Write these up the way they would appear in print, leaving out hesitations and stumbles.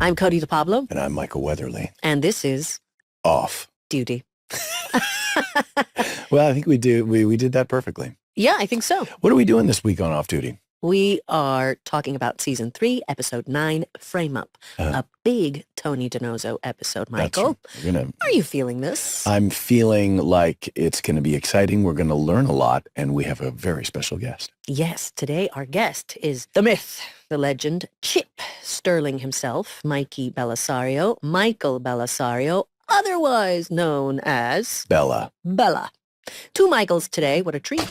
I'm Cote DePablo. And I'm Michael Weatherly. And this is Off Duty. Well, I think we did that perfectly. Yeah, I think so. What are we doing this week on Off Duty? We are talking about Season 3, Episode 9, Frame Up. A big Tony DiNozzo episode, Michael. Are you feeling this? I'm feeling like it's going to be exciting. We're going to learn a lot, and we have a very special guest. Yes, today our guest is the myth, the legend, Chip Sterling himself, Michael Bellisario, otherwise known as... Bella. Two Michaels today. What a treat.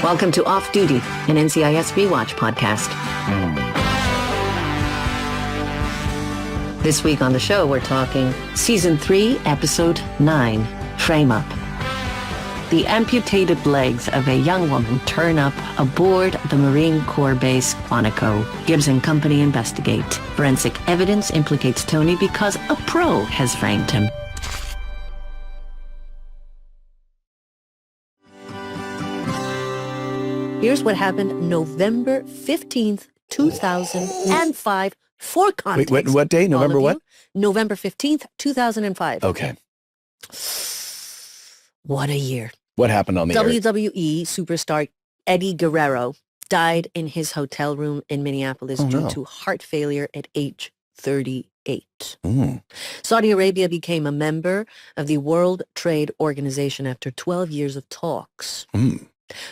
Welcome to Off Duty, an NCIS rewatch podcast. This week on the show, we're talking Season 3, Episode 9, Frame Up. The amputated legs of a young woman turn up aboard the Marine Corps base Quantico. Gibbs and company investigate. Forensic evidence implicates Tony because a pro has framed him. Here's what happened November 15th, 2005, for context. Wait, what day? November what? November 15th, 2005. Okay. What a year. What happened on the air? WWE superstar Eddie Guerrero died in his hotel room in Minneapolis due to heart failure at age 38. Saudi Arabia became a member of the World Trade Organization after 12 years of talks.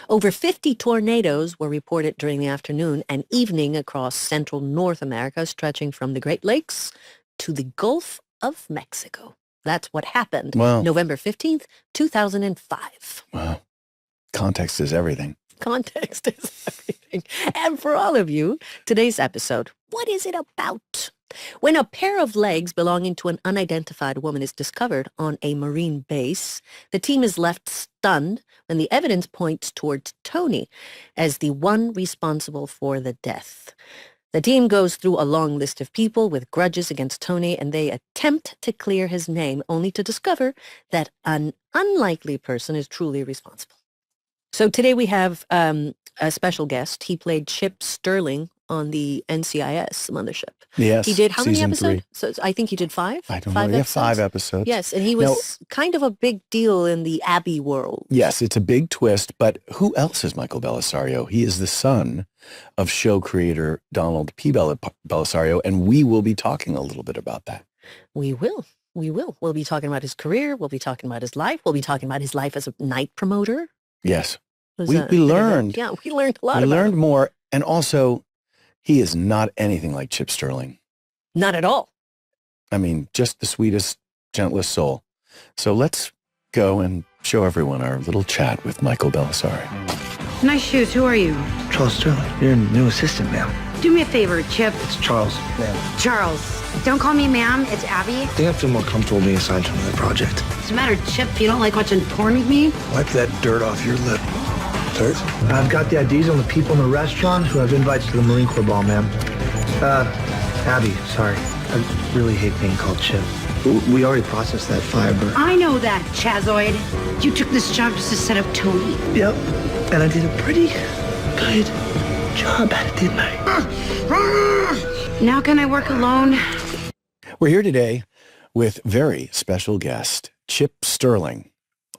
Over 50 tornadoes were reported during the afternoon and evening across central North America, stretching from the Great Lakes to the Gulf of Mexico. That's what happened November 15th, 2005. Wow. Context is everything. Context is everything. And for all of you, today's episode, what is it about? When a pair of legs belonging to an unidentified woman is discovered on a Marine base, the team is left stunned when the evidence points towards Tony as the one responsible for the death. The team goes through a long list of people with grudges against Tony, and they attempt to clear his name, only to discover that an unlikely person is truly responsible. So today we have a special guest. He played Chip Sterling on the NCIS mothership. Yes. He did how many Season episodes? So I think he did 5. I don't know. Yeah, 5 episodes. Yes, and he was kind of a big deal in the Abbey world. Yes, it's a big twist, but who else is Michael Bellisario? He is the son of show creator Donald P. Bellisario, and we will be talking a little bit about that. We will. We'll be talking about his career. We'll be talking about his life. We'll be talking about his life as a night promoter. Yes. We learned. Yeah, we learned a lot We about learned him. more, and also, he is not anything like Chip Sterling. Not at all. I mean, just the sweetest, gentlest soul. So let's go and show everyone our little chat with Michael Bellisario. Nice shoes. Who are you? Charles Sterling. You're a new assistant, ma'am. Do me a favor, Chip. It's Charles, ma'am. Charles. Don't call me ma'am. It's Abby. I think I feel more comfortable being assigned to another project. What's the matter, Chip? You don't like watching porn with me? Wipe that dirt off your lip. Dirt? I've got the IDs on the people in the restaurant who have invites to the Marine Corps ball, ma'am. Abby, sorry. I really hate being called Chip. We already processed that fiber. I know that, Chazoid. You took this job just to set up Tony. Yep. And I did a pretty good job at it, didn't I? Now can I work alone? We're here today with very special guest, Chip Sterling,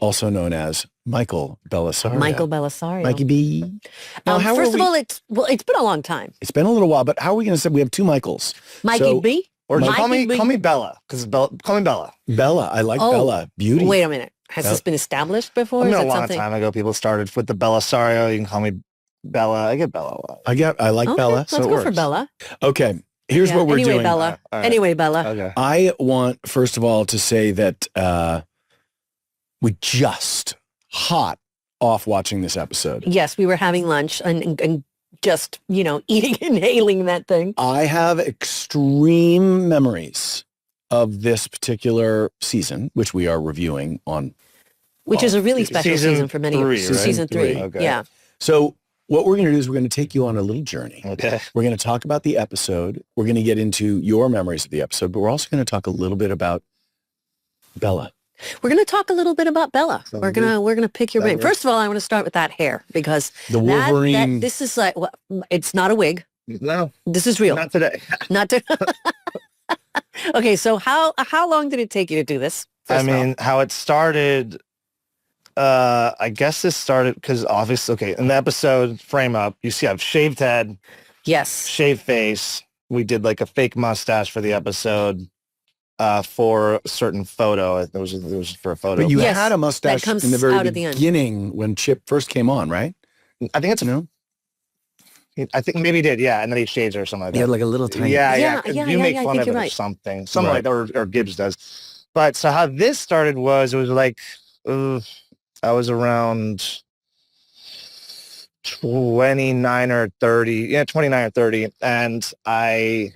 also known as Michael Bellisario. Michael Bellisario. Mikey B. Now, First of all, it's been a long time. It's been a little while, but how are we going to say we have 2 Michaels? Mikey B? Or Mikey call me Bella, because call me Bella. Bella. I like Bella. Beauty. Wait a minute. Has this been established before? I mean, Is a it long something? time ago, people started with the Bellisario. You can call me Bella. I get Bella a lot. I like Okay, Bella. Let's So it go for works. Bella. Okay. Here's what we're anyway, doing. Bella. All right. Anyway, Bella. Okay. I want, first of all, to say that we just hot off watching this episode. Yes, we were having lunch and just, eating, inhaling that thing. I have extreme memories of this particular season, which we are reviewing on. Which is a really special season for many three, years. right? Season 3. Okay. Yeah. So what we're going to do is we're going to take you on a little journey. Okay. We're going to talk about the episode. We're going to get into your memories of the episode, but we're also going to talk a little bit about Bella. We're going to talk a little bit about Bella. We're going to pick your brain. First of all, I want to start with that hair because The Wolverine. this is like, it's not a wig. No, This is real. not today. Not to. Okay, so how long did it take you to do this? I First of all? mean, how it started, I guess this started because obviously, okay, in the episode Frame Up, you see I have shaved head, yes. shaved face. We did like a fake mustache for the episode for a certain photo. It was for a photo. But you Yes, had a mustache that comes in the very out at the end. beginning when Chip first came on, right? I think it's, No, I think maybe he did, yeah. And then he shaves or something like he that. had like a little tiny. Yeah, Yeah, 'cause yeah, you yeah, make yeah, I fun think of it you're or right. something Right. like that, or Gibbs does. But so how this started was, it was like, I was around 29 or 30, and I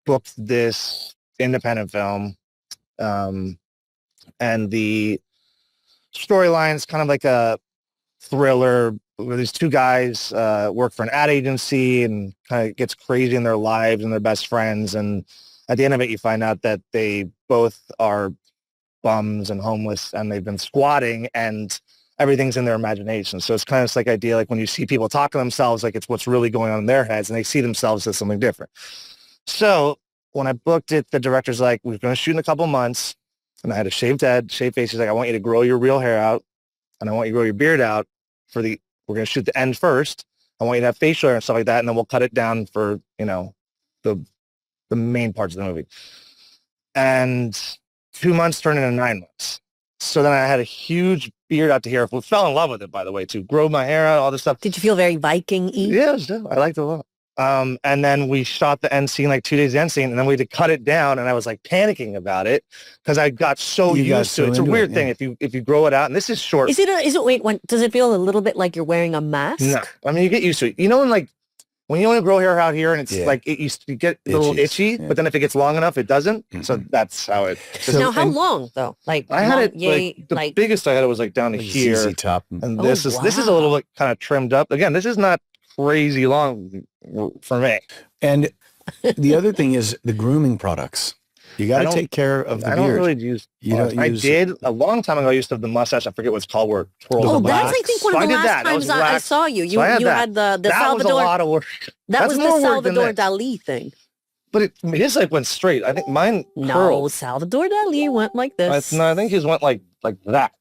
booked this independent film, and the storyline is kind of like a thriller where these two guys work for an ad agency and kind of gets crazy in their lives and they're best friends, and at the end of it you find out that they both are bums and homeless and they've been squatting and everything's in their imagination. So it's kind of this like idea, like when you see people talk to themselves, like it's what's really going on in their heads and they see themselves as something different. So when I booked it, the director's like, we're going to shoot in a couple months. And I had a shaved head, shaved face. He's like, I want you to grow your real hair out and I want you to grow your beard out we're going to shoot the end first. I want you to have facial hair and stuff like that. And then we'll cut it down for, the main parts of the movie. And 2 months turned into 9 months. So then I had a huge beard out to here. We fell in love with it, by the way, too. Grow my hair out, all this stuff. Did you feel very Viking-y? Yeah, it was dope. I liked it a lot. And then we shot the end scene, like 2 days end scene, and then we had to cut it down. And I was like panicking about it because I got so You got used to so it. It's a into weird it, thing if you grow it out. And this is short. Is it wait, does it feel a little bit like you're wearing a mask? No, I mean you get used to it. You know, when you want to grow hair out here and it's like you get a little itchy, but then if it gets long enough, it doesn't. Mm-hmm. So that's how it. Now, how long though? Like I had it the biggest I had it was like down to here. ZZ Top. And this is a little bit kind of trimmed up. Again, this is not crazy long for me. And the other thing is the grooming products. You got to take care of the beard. I don't really use. I did a long time ago. I used to have the mustache. I forget what it's called. Where it twirls. Oh, that's I think one of the last times I saw you. You had the that Salvador. Was a lot of work. That was the Salvador Dali thing. But his like went straight. I think mine curled. No, Salvador Dali went like this. I think his went like that.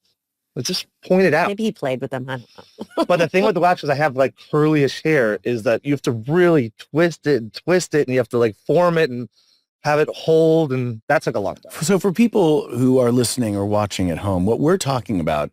It just pointed out. Maybe he played with them. I don't know. But the thing with the wax is I have like curlyish hair is that you have to really twist it, and you have to like form it and have it hold, and that took a long time. So for people who are listening or watching at home, what we're talking about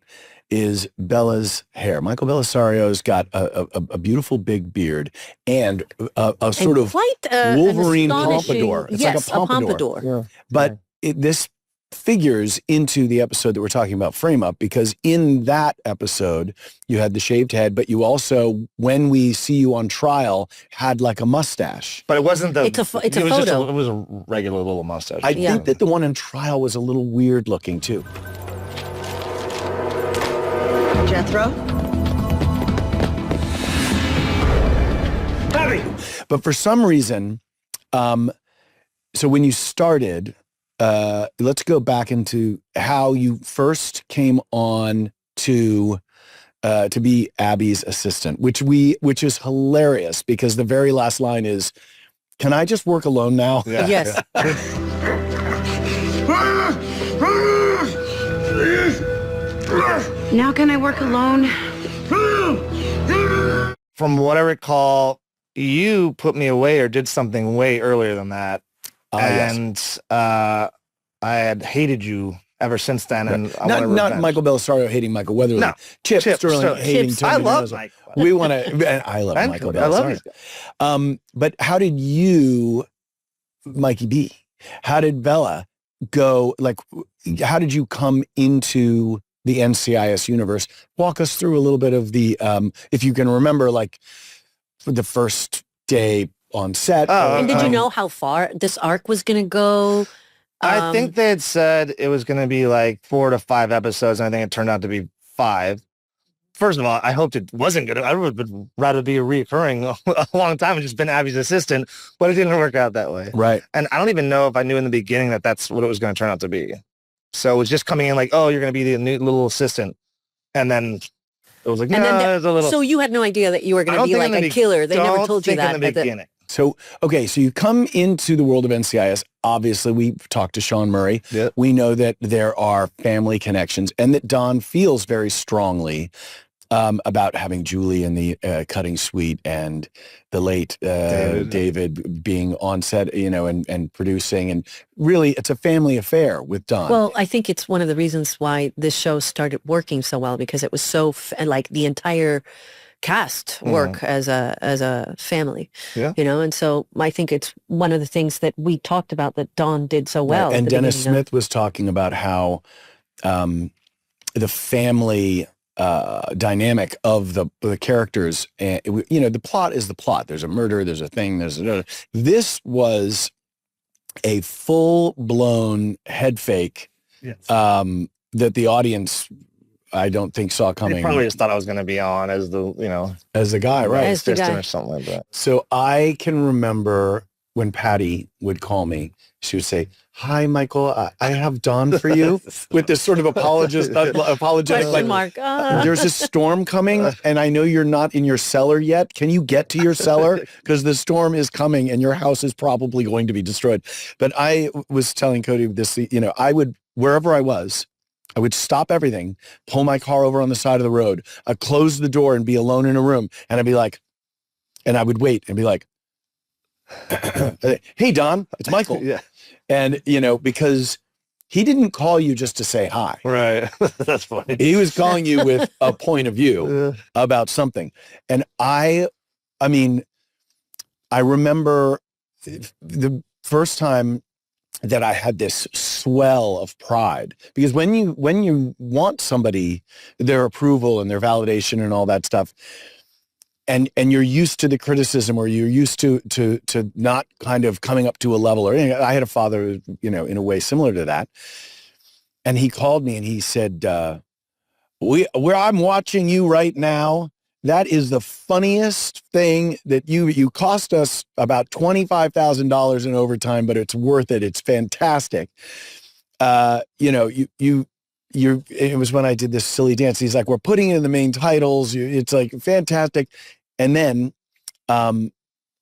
is Bella's hair. Michael Bellisario's got a beautiful big beard and a sort of Wolverine pompadour. It's like a pompadour. Yeah. But this figures into the episode that we're talking about, Frame Up, because in that episode you had the shaved head, but you also, when we see you on trial, had like a mustache. But it wasn't the. It's a photo. It was a regular little mustache. I think that the one in trial was a little weird looking too. Jethro? Bobby! But for some reason, so when you started, let's go back into how you first came on to be Abby's assistant, which is hilarious because the very last line is, "Can I just work alone now?" Yeah. Yes. Now can I work alone? From what I recall, you put me away or did something way earlier than that. Yes. I had hated you ever since then. And not Michael Bellisario hating Michael Weatherly. No. Chip Sterling hating Tony I love DiNozzo. Mike. We want to, and I love Michael Bellisario. I love guy. But how did you, Mikey B, how did Bella go, like, how did you come into the NCIS universe? Walk us through a little bit of the, if you can remember, like, the first day on set. And did you know how far this arc was going to go? I think they had said it was going to be like 4 to 5 episodes, and I think it turned out to be 5. First of all, I hoped it wasn't good. I would rather be a reoccurring a long time and just been Abby's assistant, but it didn't work out that way. Right. And I don't even know if I knew in the beginning that that's what it was going to turn out to be. So it was just coming in like, oh, you're going to be the new little assistant. And then It was like, And then there's a little. so you had no idea that you were I going to don't be think like in a the killer. They never don't told you think that. in the at the- beginning. So, okay, so you come into the world of NCIS. Obviously, we've talked to Sean Murray. Yep. We know that there are family connections and that Don feels very strongly about having Julie in the cutting suite and the late David being on set, and producing. And really, it's a family affair with Don. Well, I think it's one of the reasons why this show started working so well, because it was so like the entire cast work as a family, and so I think it's one of the things that we talked about that Don did so well. Right. And Dennis Smith was talking about how the family dynamic of the characters, the plot is the plot. There's a murder, there's a thing, this was a full-blown head fake that the audience, I don't think, saw coming. They probably just thought I was going to be on as the guy, right? As the guy. Or something like that. So I can remember when Patty would call me, she would say, "Hi, Michael, I have Don for you," with this sort of apologetic, Question mark. There's a storm coming, and I know you're not in your cellar yet. Can you get to your cellar? Because the storm is coming, and your house is probably going to be destroyed. But I was telling Cody this, I would, wherever I was, I would stop everything, pull my car over on the side of the road, I'd close the door and be alone in a room, and I'd be like, and I would wait and be like, "Hey, Don, it's Michael." Yeah. And, because he didn't call you just to say hi. Right. That's funny. He was calling you with a point of view about something. And I remember the first time that I had this swell of pride, because when you want somebody, their approval and their validation and all that stuff, and you're used to the criticism, or you're used to not kind of coming up to a level, or I had a father, in a way similar to that. And he called me and he said, where I'm watching you right now, that is the funniest thing that you cost us about $25,000 in overtime, but it's worth it. It's fantastic. It was when I did this silly dance. He's like, "We're putting in the main titles. It's like fantastic." And then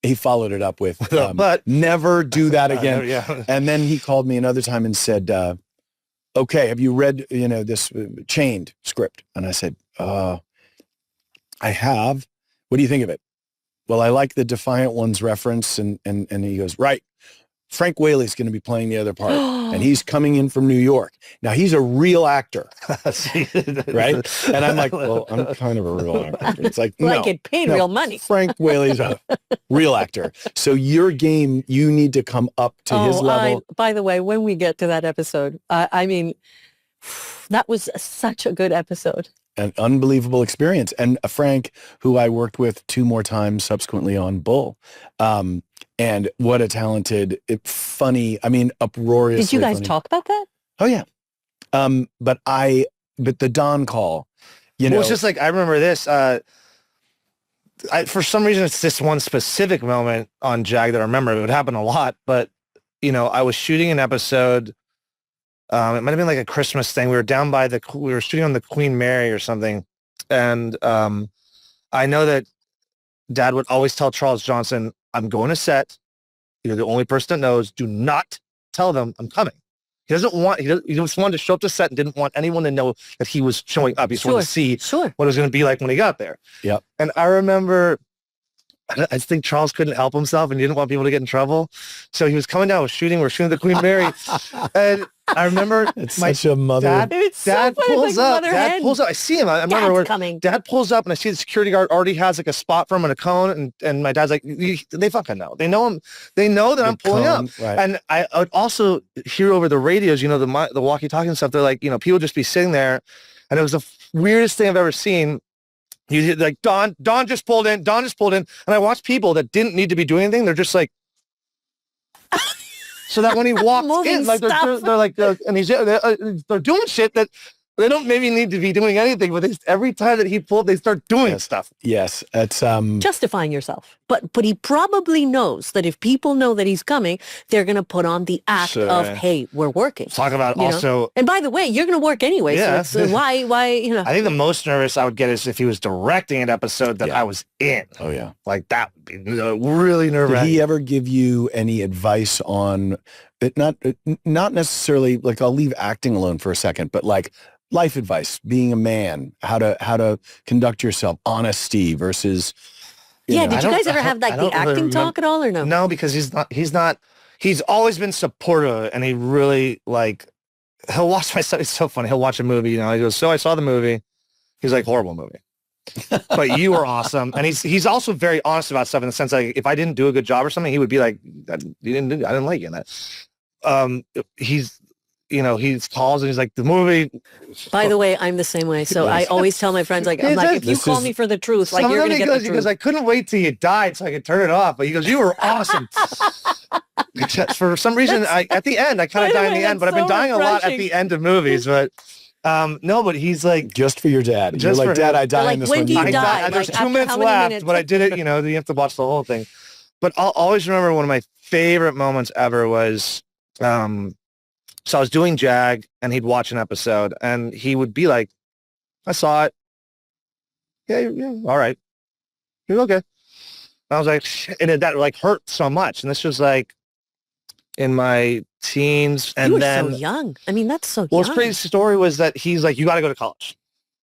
he followed it up with, but never do that again. Yeah. And then he called me another time and said, "Okay, have you read, this Chained script?" And I said, "I have. What do you think of it?" "Well, I like the Defiant Ones reference." And he goes, "Right. Frank Whaley's going to be playing the other part, and he's coming in from New York. Now, he's a real actor." Right? And I'm like, "Well, I'm kind of a real actor." It's like, Well, no, I get paid real money. Frank Whaley's a real actor. So your game, you need to come up to his level. By the way, when we get to that episode, that was such a good episode. An unbelievable experience. And Frank, who I worked with 2 more times subsequently on Bull, and what a talented, funny, uproariously Did you guys funny. talk about that? Oh yeah. But the Don call, Well, it's just like, I remember this, for some reason, it's this one specific moment on Jag that I remember. It would happen a lot, but I was shooting an episode. It might've been like a Christmas thing. We were down by we were shooting on the Queen Mary or something. And, I know that Dad would always tell Charles Johnson, "I'm going to set. You're the only person that knows. Do not tell them I'm coming." He just wanted to show up to set and didn't want anyone to know that he was showing up. He just wanted to see what it was going to be like when he got there. Yep. And I remember, I think Charles couldn't help himself and he didn't want people to get in trouble. So he was coming down, we're shooting the Queen Mary. And I remember it's such a mother. Dad pulls up. Dad pulls up. I see him. I remember where coming. Dad pulls up and I see the security guard already has like a spot for him and a cone. And my dad's like, they fucking know. They know him. They know that I'm pulling up. Right. And I would also hear over the radios, the walkie-talkie and stuff. They're like, people just be sitting there. And it was the weirdest thing I've ever seen. You hear like, Don just pulled in. And I watched people that didn't need to be doing anything. They're just like, so that when he walks in, like they're like, and they're doing shit that they don't maybe need to be doing anything, but every time that he pulled, they start doing stuff. Yes, it's Justifying yourself. But he probably knows that if people know that he's coming, they're going to put on the act Sure. of, hey, we're working. Talk about You know? also. And by the way, you're going to work anyway. Yeah. So it's, why, I think the most nervous I would get is if he was directing an episode that I was in. Oh, yeah. Like that would be really Did nerve-wracking. he ever give you any advice on it? Not necessarily like, I'll leave acting alone for a second, but like life advice, being a man, how to conduct yourself, honesty versus. Yeah, know. did you guys ever have like I the don't really acting talk at all or no? No, because he's always been supportive, and he really like, he'll watch my stuff. It's so funny. He'll watch a movie, you know, he goes, so I saw the movie. He's like, horrible movie. But you were awesome. And he's also very honest about stuff in the sense like if I didn't do a good job or something, he would be like, I didn't like you in that. He's, you know, he calls and he's like, the movie. By the way, I'm the same way. So I always tell my friends, like, I'm like, if you call me for the truth, like, you're going to get the he goes, truth. I couldn't wait till you died so I could turn it off. But he goes, you were awesome. For some reason, at the end, I kind By of the die in way, the end, but I've that's been so dying a lot at refreshing. the end of movies. But no, but he's like, Just for your dad. Just You're like, for Dad, him. I die Like, in this when one. do you can die? watch." There's Like, 2 after minutes how many left, minutes? but I did it. You know, you have to watch the whole thing. But I'll always remember one of my favorite moments ever was, so I was doing JAG, and he'd watch an episode, and he would be like, "I saw it. Yeah, all right. You're okay." I was like, "Shit," and that like hurt so much. And this was like in my teens, and You were then so young. I mean, that's so well, young. his crazy story was that he's like, "You got to go to college."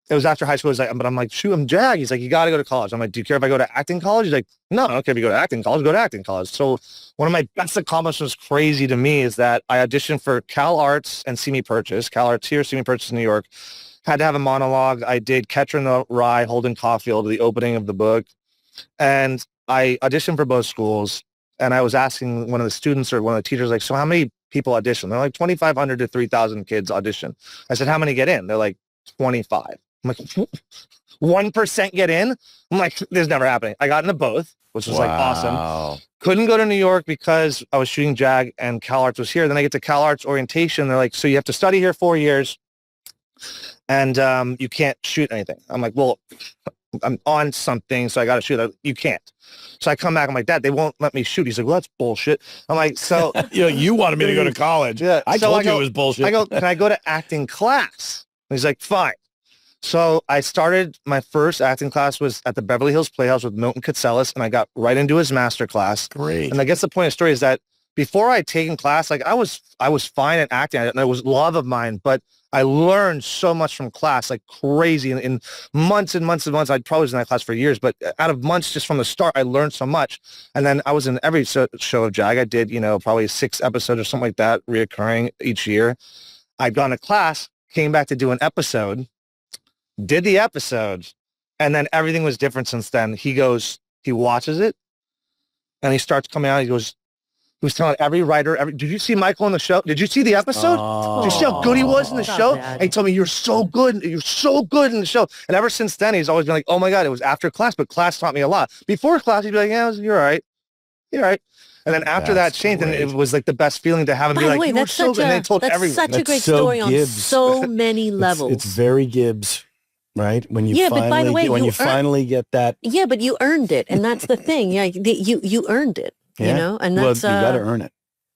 It was after high school. He's like, but I'm like, shoot, I'm JAG. He's like, you got to go to college. I'm like, do you care if I go to acting college? He's like, no, I don't care if you go to acting college, go to acting college. So one of my best accomplishments, crazy to me, is that I auditioned for Cal Arts and See Me Purchase. Cal Arts here, See Me Purchase in New York. Had to have a monologue. I did Catcher in the Rye, Holden Caulfield, the opening of the book. And I auditioned for both schools. And I was asking one of the students or one of the teachers, like, so how many people audition? They're like 2,500 to 3,000 kids audition. I said, how many get in? They're like 25. I'm like, 1% get in? I'm like, this is never happening. I got into both, which was like awesome. Wow. Couldn't go to New York because I was shooting JAG and Cal Arts was here. Then I get to Cal Arts orientation. They're like, so you have to study here 4 years and you can't shoot anything. I'm like, well, I'm on something, so I got to shoot. You can't. So I come back. I'm like, Dad, they won't let me shoot. He's like, well, that's bullshit. I'm like, so. You wanted me to go to college. Yeah. I So told you go- it was bullshit. I go, can I go to acting class? And he's like, fine. So I started, my first acting class was at the Beverly Hills Playhouse with Milton Katselis, and I got right into his master class. Great. And I guess the point of the story is that before I had taken class, like I was fine at acting, and it was love of mine, but I learned so much from class, like crazy. In months and months and months, I'd probably was in that class for years, but out of months just from the start, I learned so much. And then I was in every show of JAG. I did, probably 6 episodes or something like that, reoccurring each year. I'd gone to class, came back to do an episode, did the episode, and then everything was different since then. He watches it, and he starts coming out. He was telling every writer, did you see Michael on the show? Did you see the episode? Did you see how good he was in the Stop show? that. And he told me, you're so good. You're so good in the show. And ever since then, he's always been like, oh my God, it was after class, but class taught me a lot. Before class, he'd be like, yeah, you're all right. You're all right. And then after that That's changed, and great. it was like the best feeling to have him By be the like, way, you were that's so such good. And they told that's everyone. such a That's great so story on Gibbs. so many levels. It's very Gibbs, right? When you Yeah, but by the way, when you you finally get that. Yeah, but you earned it, and that's the thing. Yeah, you earned it. Yeah. You know, and Well, that's you got to earn it.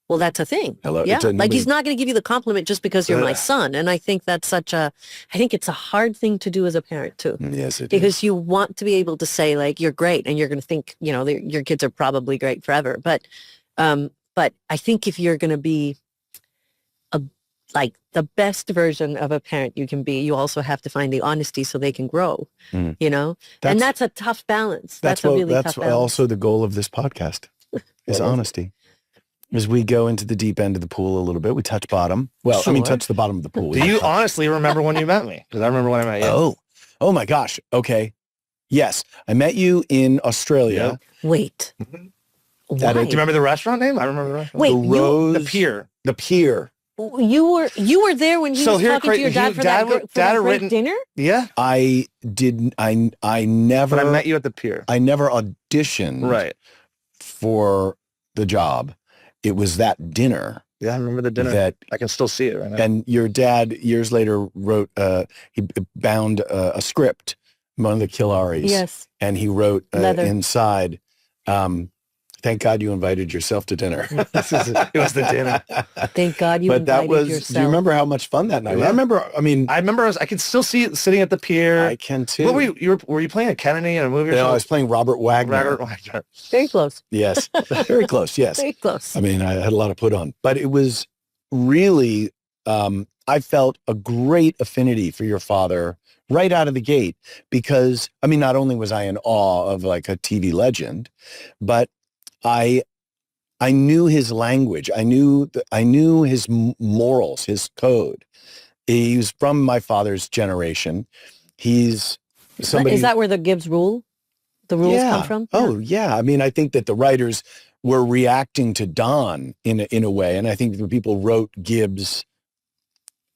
well, that's a thing. Hello, Yeah, it's a- like he's not going to give you the compliment just because you're my Ugh. son, and I think that's I think it's a hard thing to do as a parent too, Yes, it is. because you want to be able to say like you're great, and you're going to think your kids are probably great forever, but I think if you're going to be like the best version of a parent you can be, you also have to find the honesty so they can grow, Mm. and that's a tough balance. That's a really tough balance. Also the goal of this podcast is honesty. As we go into the deep end of the pool a little bit, we touch bottom. Well, I mean, Sure. touch the bottom of the pool. Do you honestly remember when you met me? Because I remember when I met you. Oh my gosh. Okay. Yes. I met you in Australia. Wait. Mhm. Why? That Do you remember the restaurant name? I remember the restaurant. Wait, the Rose. The Pier. The Pier. you were there when he So was here, talking to your dad for that, Dad for that had great written- dinner? Yeah, I didn't, I never, but I met you at the Pier. I never auditioned Right. for the job. It was that dinner Yeah, I remember the dinner. that, I can still see it right now. and your dad years later wrote, he bound a script, one of the Kilaris. Yes. And he wrote Leather. inside, Thank God you invited yourself to dinner. It was the dinner. Thank God you invited yourself. Do you remember how much fun that night? Yeah. I remember I could still see it sitting at the pier. I can too. What were you playing a Kennedy in a movie or something? I was playing Robert Wagner. Very close. Yes. Very close. Yes. Very close. I mean, I had a lot of put on, but it was really, I felt a great affinity for your father right out of the gate because, I mean, not only was I in awe of like a TV legend, but I knew his language. I knew his morals, his code. He was from my father's generation. He's somebody. Is that where the Gibbs rules come from? Oh, yeah. I mean, I think that the writers were reacting to Don in a way. And I think the people wrote Gibbs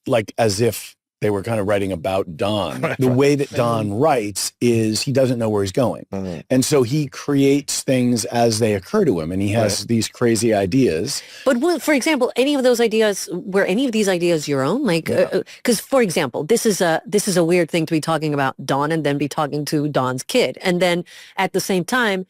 like as if they were kind of writing about Don. The way that Don writes is he doesn't know where he's going. Mm-hmm. And so he creates things as they occur to him. And he has these crazy ideas. But for example, any of those ideas, were any of these ideas your own? Like, because for example, this is a weird thing to be talking about Don and then be talking to Don's kid. And then at the same time,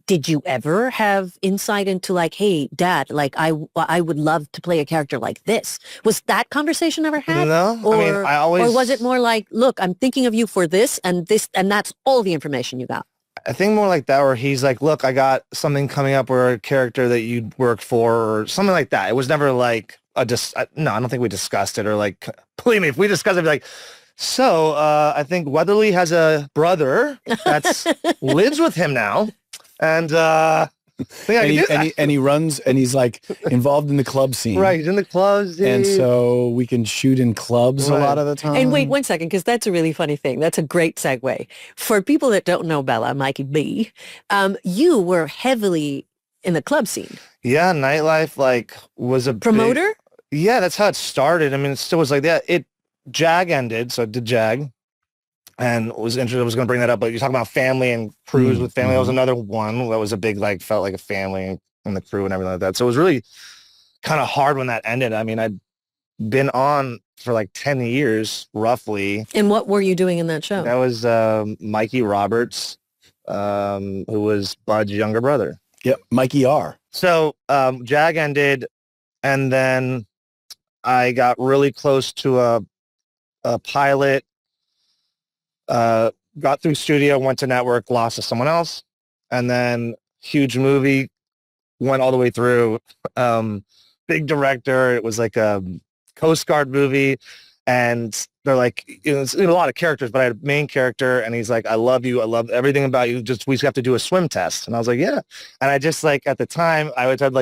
did you ever have insight into like, hey, Dad, like I would love to play a character like this? Was that conversation ever had? No, or, or was it more like, look, I'm thinking of you for this, and that's all the information you got? I think more like that, where he's like, look, I got something coming up, or a character that you'd work for, or something like that. It was never like no, I don't think we discussed it, or like, believe me, if we discussed it, I'd be like, so I think Weatherly has a brother that's lives with him now. And he runs and he's like involved in the club scene. Right, he's in the clubs. And so we can shoot in clubs a lot of the time. And wait 1 second, because that's a really funny thing. That's a great segue. For people that don't know Bella, Mikey B, you were heavily in the club scene. Yeah, Nightlife was a promoter. Yeah, that's how it started. I mean, it still was like that. JAG ended, so I did JAG. And was interested. I was going to bring that up, but you're talking about family and crews with family. That was another one that was a big, felt like a family and the crew and everything like that. So it was really kind of hard when that ended. I mean, I'd been on for 10 years, roughly. And what were you doing in that show? That was Mikey Roberts, who was Bud's younger brother. Yep, Mikey R. So JAG ended, and then I got really close to a pilot. Got through studio, went to network, lost to someone else, and then huge movie, went all the way through. Big director. It was like a Coast Guard movie, and they're like, it's a lot of characters, but I had a main character, and he's like, I love you, I love everything about you. We just have to do a swim test, and I was like, yeah. And I just at the time, I had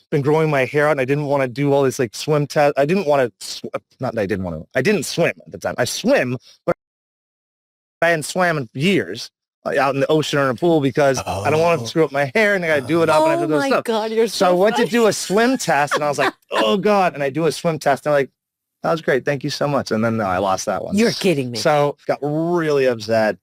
been growing my hair out, and I didn't want to do all this swim test. I didn't want to. Not that I didn't want to. I didn't swim at the time. I swim, but I hadn't swam in years out in the ocean or in a pool because I don't want to screw up my hair, and I got to do it up and I have to do Oh my stuff. God, you're so I went to do a swim test, and I was like, oh God. And I do a swim test, and I'm like, that was great. Thank you so much. And then I lost that one. You're kidding me. So got really upset.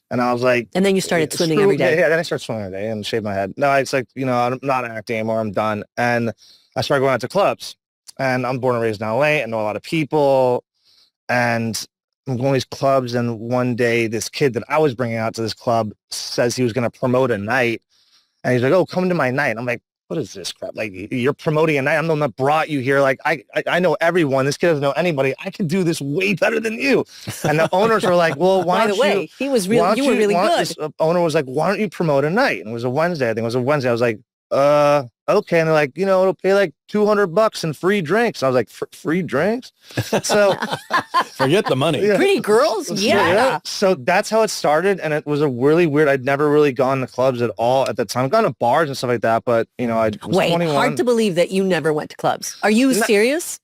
And I was like, and then you started swimming every day. Yeah, then I started swimming every day and shaved my head. No, it's like, I'm not acting anymore. I'm done. And I started going out to clubs, and I'm born and raised in LA and know a lot of people. And I'm going to these clubs, and one day this kid that I was bringing out to this club says he was going to promote a night, and he's like, oh, come to my night. I'm like, what is this crap? You're promoting a night. I'm the one that brought you here. I know everyone. This kid doesn't know anybody. I can do this way better than you. And the owners were like, well, why don't you? By the way, he was really, you were really good. This owner was like, why don't you promote a night? And it was a Wednesday. I think it was a Wednesday. I was like, okay. And they're like, it'll pay $200 and free drinks. I was like, free drinks? So forget the money. Yeah. Pretty girls? Yeah. So that's how it started. And it was a really weird, I'd never really gone to clubs at all at the time. I've gone to bars and stuff like that, but I was 21. Hard to believe that you never went to clubs. Are you serious?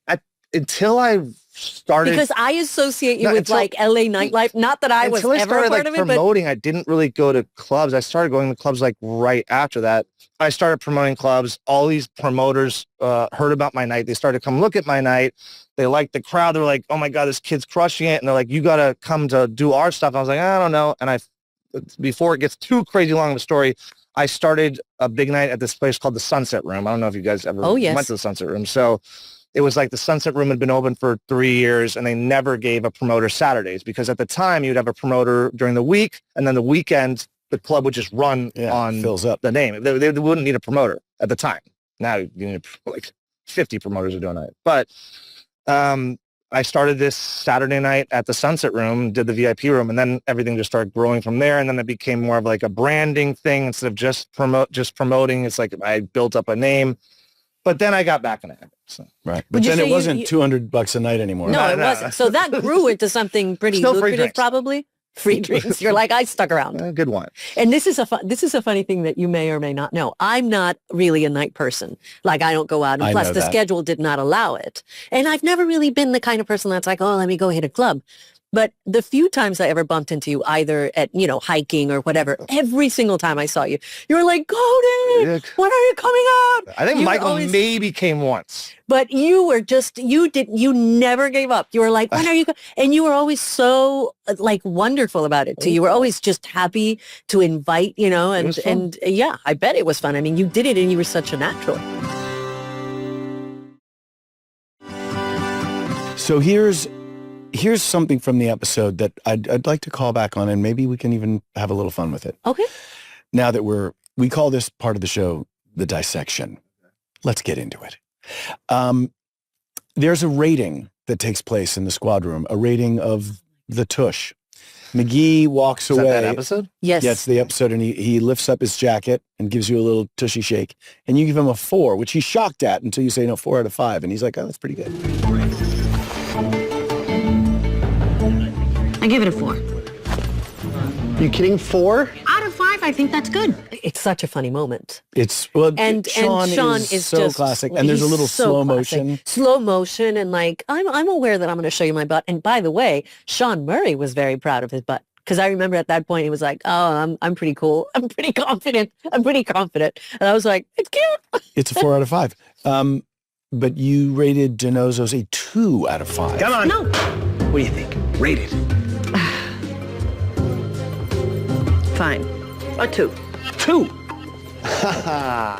Until I started, because I associate you with LA nightlife. Not that I was ever a part of it, promoting. I didn't really go to clubs. I started going to clubs right after that. I started promoting clubs. All these promoters heard about my night. They started to come look at my night. They liked the crowd. They're like, oh my God, this kid's crushing it. And they're like, you got to come to do our stuff. And I was like, I don't know. And before it gets too crazy long of a story, I started a big night at this place called the Sunset Room. I don't know if you guys ever went to the Sunset Room. So it was like the Sunset Room had been open for 3 years, and they never gave a promoter Saturdays, because at the time you'd have a promoter during the week, and then the weekend the club would just run on fills up the name. They wouldn't need a promoter at the time. Now you need like 50 promoters are doing it. But I started this Saturday night at the Sunset Room, did the VIP room, and then everything just started growing from there. And then it became more of like a branding thing instead of just promoting. It's like I built up a name, but then I got back in it. So. Right. But then it wasn't $200 a night anymore. No, it wasn't. So that grew into something pretty lucrative, probably. Free drinks. You're like, I stuck around. Good one. And this is a funny thing that you may or may not know. I'm not really a night person. Like, I don't go out. And plus, the schedule did not allow it. And I've never really been the kind of person that's like, oh, let me go hit a club. But the few times I ever bumped into you, either at, hiking or whatever, every single time I saw you, you were like, Cody, when are you coming out? I think Michael maybe came once. But you were you never gave up. You were like, when are you and you were always so like wonderful about it too. You were always just happy to invite, and yeah, I bet it was fun. I mean, you did it and you were such a natural. So here's something from the episode that I'd like to call back on, and maybe we can even have a little fun with it. Okay. Now that we call this part of the show the dissection. Let's get into it. There's a rating that takes place in the squad room, a rating of the tush. McGee walks away. Is that episode? Yes. Yeah, it's the episode, and he lifts up his jacket and gives you a little tushy shake, and you give him a 4, which he's shocked at until you say, no, 4 out of 5, and he's like, oh, that's pretty good. I give it a 4. You kidding? 4? Out of 5, I think that's good. It's such a funny moment. And Sean is so just classic, and there's a little slow motion. Slow motion, and like, I'm aware that I'm going to show you my butt. And by the way, Sean Murray was very proud of his butt. Because I remember at that point, he was like, oh, I'm pretty cool. I'm pretty confident. And I was like, it's cute. It's a 4 out of 5. But you rated Dinozo's a 2 out of 5. Come on. No. What do you think? Rate it. Fine. A 2. 2.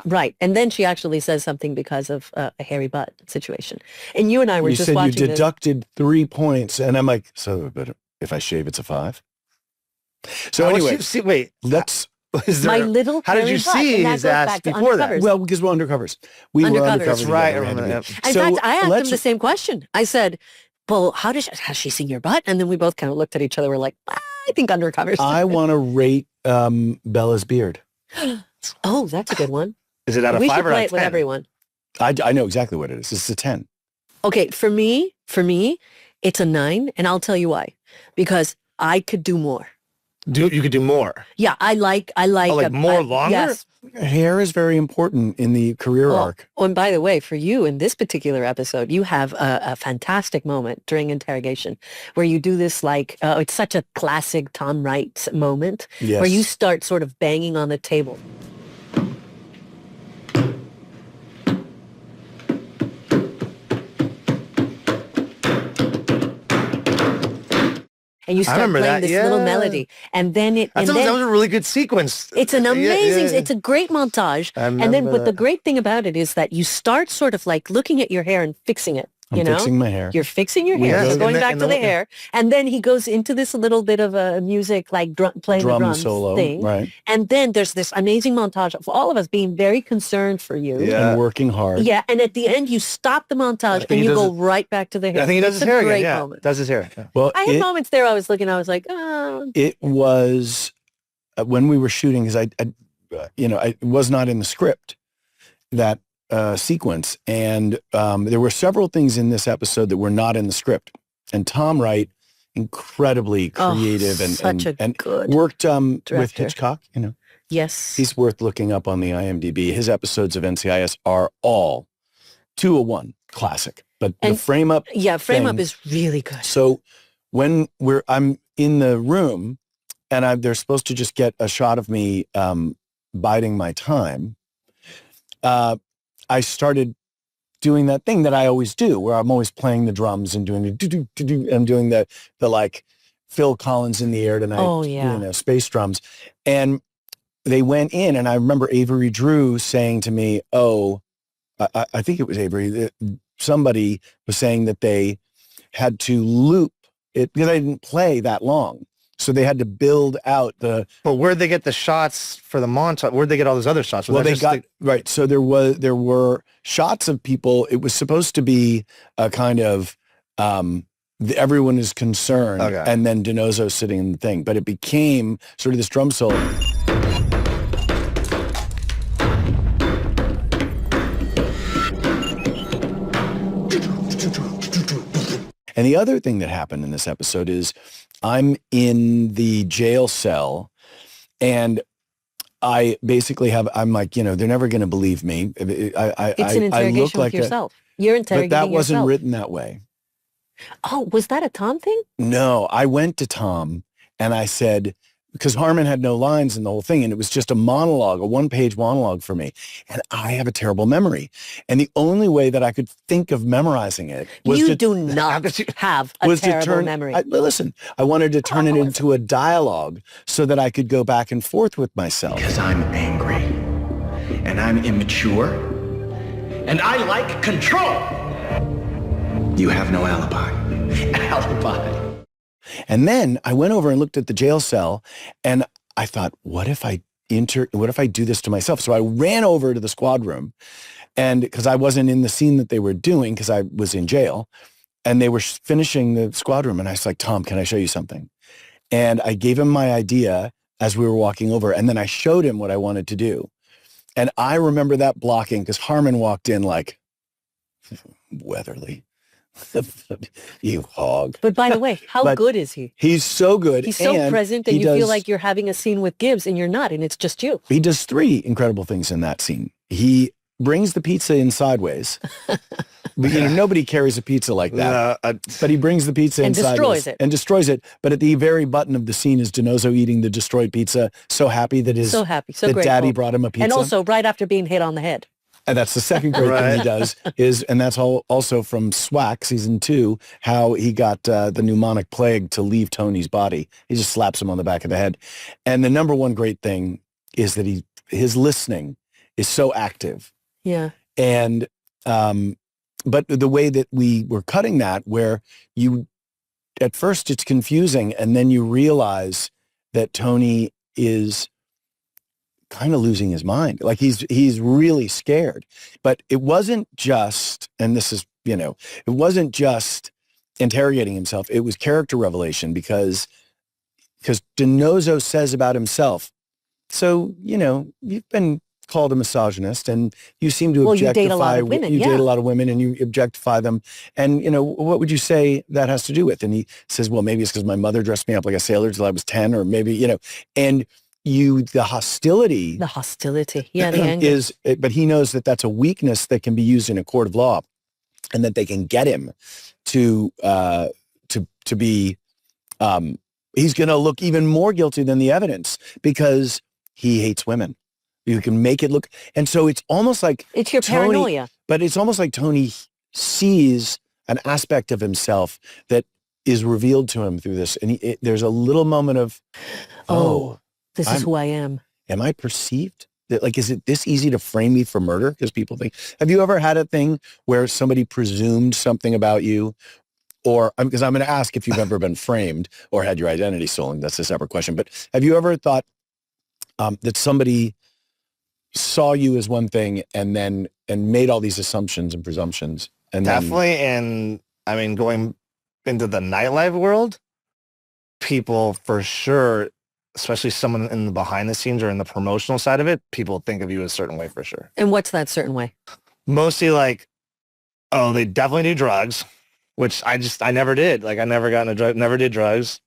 Right. And then she actually says something because of a hairy butt situation. And you and I were just watching You said you deducted 3 points. And I'm like, but if I shave, it's a 5? So anyway, wait, let's... My little how did you see his ass before that? Well, because we're undercovers. We were undercover. That's right. I together. remember that. In fact, I asked him the same question. I said, well, has she seen your butt? And then we both kind of looked at each other. We're like, I think undercovers. I want to rate Bella's beard. Oh, that's a good one. Is it out of 5 or out of 10? We should play it with everyone. I know exactly what it is. It's a 10. Okay, for me, it's a 9, and I'll tell you why. Because I could do more. You could do more. Yeah, I like more longer? Yes. Hair is very important in the career arc. Oh, and by the way, for you in this particular episode, you have a fantastic moment during interrogation where you do this it's such a classic Tom Wright moment where you start sort of banging on the table. And you start playing this little melody, and then that was a really good sequence. It's an amazing, it's a great montage. And then, but the great thing about it is that you start sort of like looking at your hair and fixing it. I'm fixing my hair. You're fixing your hair. So going back to the hair, and then he goes into this little bit of a music like playing the drums solo thing, right? And then there's this amazing montage of all of us being very concerned for you, and working hard. Yeah, and at the end you stop the montage and you go right back to the hair. I think he does his hair again. Yeah, moment. Does his hair. Yeah. Well, I had moments there. I was looking. I was like, oh. It was when we were shooting, because it was not in the script that sequence, and there were several things in this episode that were not in the script. And Tom Wright, incredibly creative and good worked with Hitchcock. Yes, he's worth looking up on the IMDb. His episodes of NCIS are all 201 classic, but the frame up, frame up is really good. So when I'm in the room, and they're supposed to just get a shot of me biding my time. I started doing that thing that I always do, where I'm always playing the drums and doing the do-do-do-do. I'm doing the like Phil Collins in the air tonight, space drums. And they went in, and I remember Avery Drew saying to me, I think it was Avery, somebody was saying that they had to loop it because I didn't play that long. So they had to build out the. But where'd they get the shots for the montage? Where'd they get all those other shots? Was Well, that they just got right. So there were shots of people. It was supposed to be a kind of everyone is concerned, and then DiNozzo sitting in the thing. But it became sort of this drum solo. And the other thing that happened in this episode is I'm in the jail cell and I basically I'm like, they're never going to believe me. It's an interrogation with yourself. You're interrogating yourself. But that wasn't yourself. written that way. Oh, was that a Tom thing? No, I went to Tom and I said, because Harmon had no lines in the whole thing, and it was just a monologue, a one-page monologue for me. And I have a terrible memory. And the only way that I could think of memorizing it was you do not have a terrible memory. Listen, I wanted to turn it into a dialogue so that I could go back and forth with myself. Because I'm angry, and I'm immature, and I like control. You have no alibi. Alibi. And then I went over and looked at the jail cell and I thought, what if I do this to myself? So I ran over to the squad room and because I wasn't in the scene that they were doing because I was in jail and they were finishing the squad room. And I was like, Tom, can I show you something? And I gave him my idea as we were walking over. And then I showed him what I wanted to do. And I remember that blocking because Harmon walked in like, Weatherly. You hog. But by the way, how good is he? He's so good. He's so present and you feel like you're having a scene with Gibbs and you're not, and it's just you. He does 3 incredible things in that scene. He brings the pizza in sideways. But, nobody carries a pizza like that. But he brings the pizza in sideways. And destroys it. But at the very button of the scene is DiNozzo eating the destroyed pizza, so happy that Daddy brought him a pizza. And also right after being hit on the head. And that's the second great thing he does and that's also from SWAC season 2, how he got the pneumonic plague to leave Tony's body. He just slaps him on the back of the head. And the number one great thing is that his listening is so active. Yeah. And, but the way that we were cutting that where at first it's confusing and then you realize that Tony is kind of losing his mind. Like he's really scared. But it wasn't just, and this is, it wasn't just interrogating himself. It was character revelation because DiNozzo says about himself, so, you've been called a misogynist and you seem to objectify. You date a lot of women. You date a lot of women and you objectify them. And, what would you say that has to do with? And he says, well, maybe it's because my mother dressed me up like a sailor till I was 10 or maybe, and the hostility. The hostility. Yeah, the anger. But he knows that that's a weakness that can be used in a court of law and that they can get him to be, he's going to look even more guilty than the evidence because he hates women. You can make it look, and so it's almost like it's your paranoia. But it's almost like Tony sees an aspect of himself that is revealed to him through this, and there's a little moment of, this is who I am. Am I perceived? Like, is it this easy to frame me for murder? Because people think, have you ever had a thing where somebody presumed something about you? Or, because I'm going to ask if you've ever been framed or had your identity stolen. That's a separate question. But have you ever thought that somebody saw you as one thing and made all these assumptions and presumptions? And definitely. And I mean, going into the nightlife world, people for sure, especially someone in the behind the scenes or in the promotional side of it, people think of you a certain way for sure. And what's that certain way? Mostly like, oh, they definitely do drugs, which I never did. Like I never never did drugs.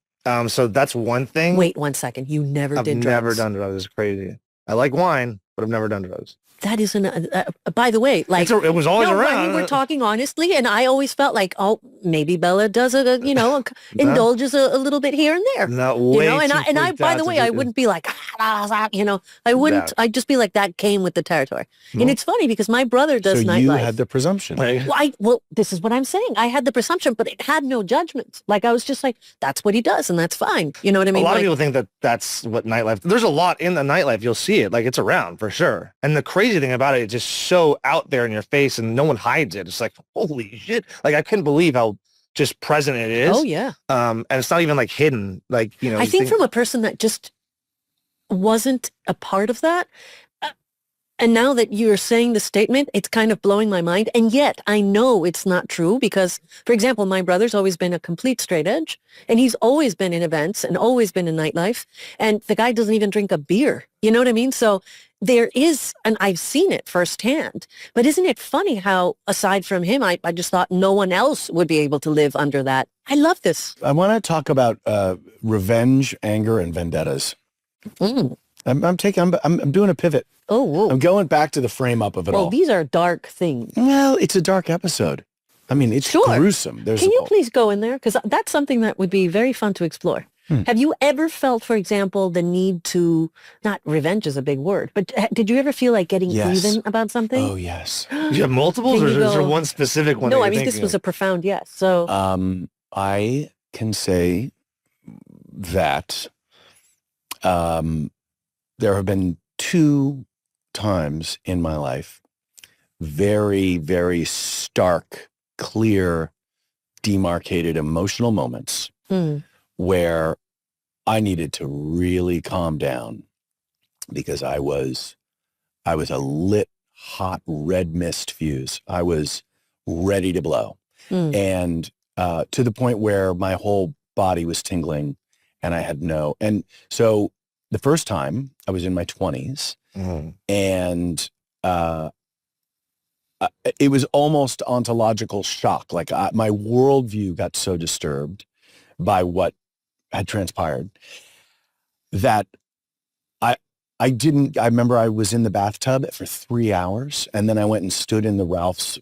So that's one thing. Wait 1 second. You never did drugs? I've never done drugs. It's crazy. I like wine, but I've never done drugs. That isn't, by the way, like it was always around. I mean, we're talking honestly, and I always felt like, oh, maybe Bella does indulges a little bit here and there. And I by the way, I wouldn't be like, I wouldn't. Yeah. I'd just be like, that came with the territory. Mm-hmm. And it's funny because my brother does nightlife. You had the presumption. Well, this is what I'm saying. I had the presumption, but it had no judgments. Like I was just like, that's what he does, and that's fine. You know what I mean? A lot of people think that that's what nightlife. There's a lot in the nightlife. You'll see it. Like it's around for sure. And the crazy thing about it, it's just so out there in your face and no one hides it. It's like, holy shit. Like I couldn't believe how just present it is. Oh, yeah. And it's not even like hidden. Like, you know, I you think from a person that just wasn't a part of that. And now that you're saying the statement, it's kind of blowing my mind. And yet I know it's not true because, for example, my brother's always been a complete straight edge and he's always been in events and always been in nightlife. And the guy doesn't even drink a beer. You know what I mean? So there is, and I've seen it firsthand, but isn't it funny how aside from him, I just thought no one else would be able to live under that. I love this. I want to talk about revenge, anger, and vendettas. Mm. I'm doing a pivot. Oh, whoa. I'm going back to the frame up of it all. Well, these are dark things. Well, it's a dark episode. I mean, it's Sure. gruesome. Can you please go in there? Because that's something that would be very fun to explore. Have you ever felt, for example, the need to, not revenge is a big word, but did you ever feel like getting Yes. even about something? Oh, yes. You have multiples, Can or you is there go- one specific one? No, that I you're mean, this thinking was of? a profound yes. So I can say that there have been 2 times in my life, very, very stark, clear, demarcated emotional moments where I needed to really calm down because I was a lit, hot, red mist fuse. I was ready to blow. And to the point where my whole body was tingling and I had and so the first time I was in my 20s and it was almost ontological shock. Like my worldview got so disturbed by what had transpired that I remember I was in the bathtub for 3 hours and then I went and stood in the Ralph's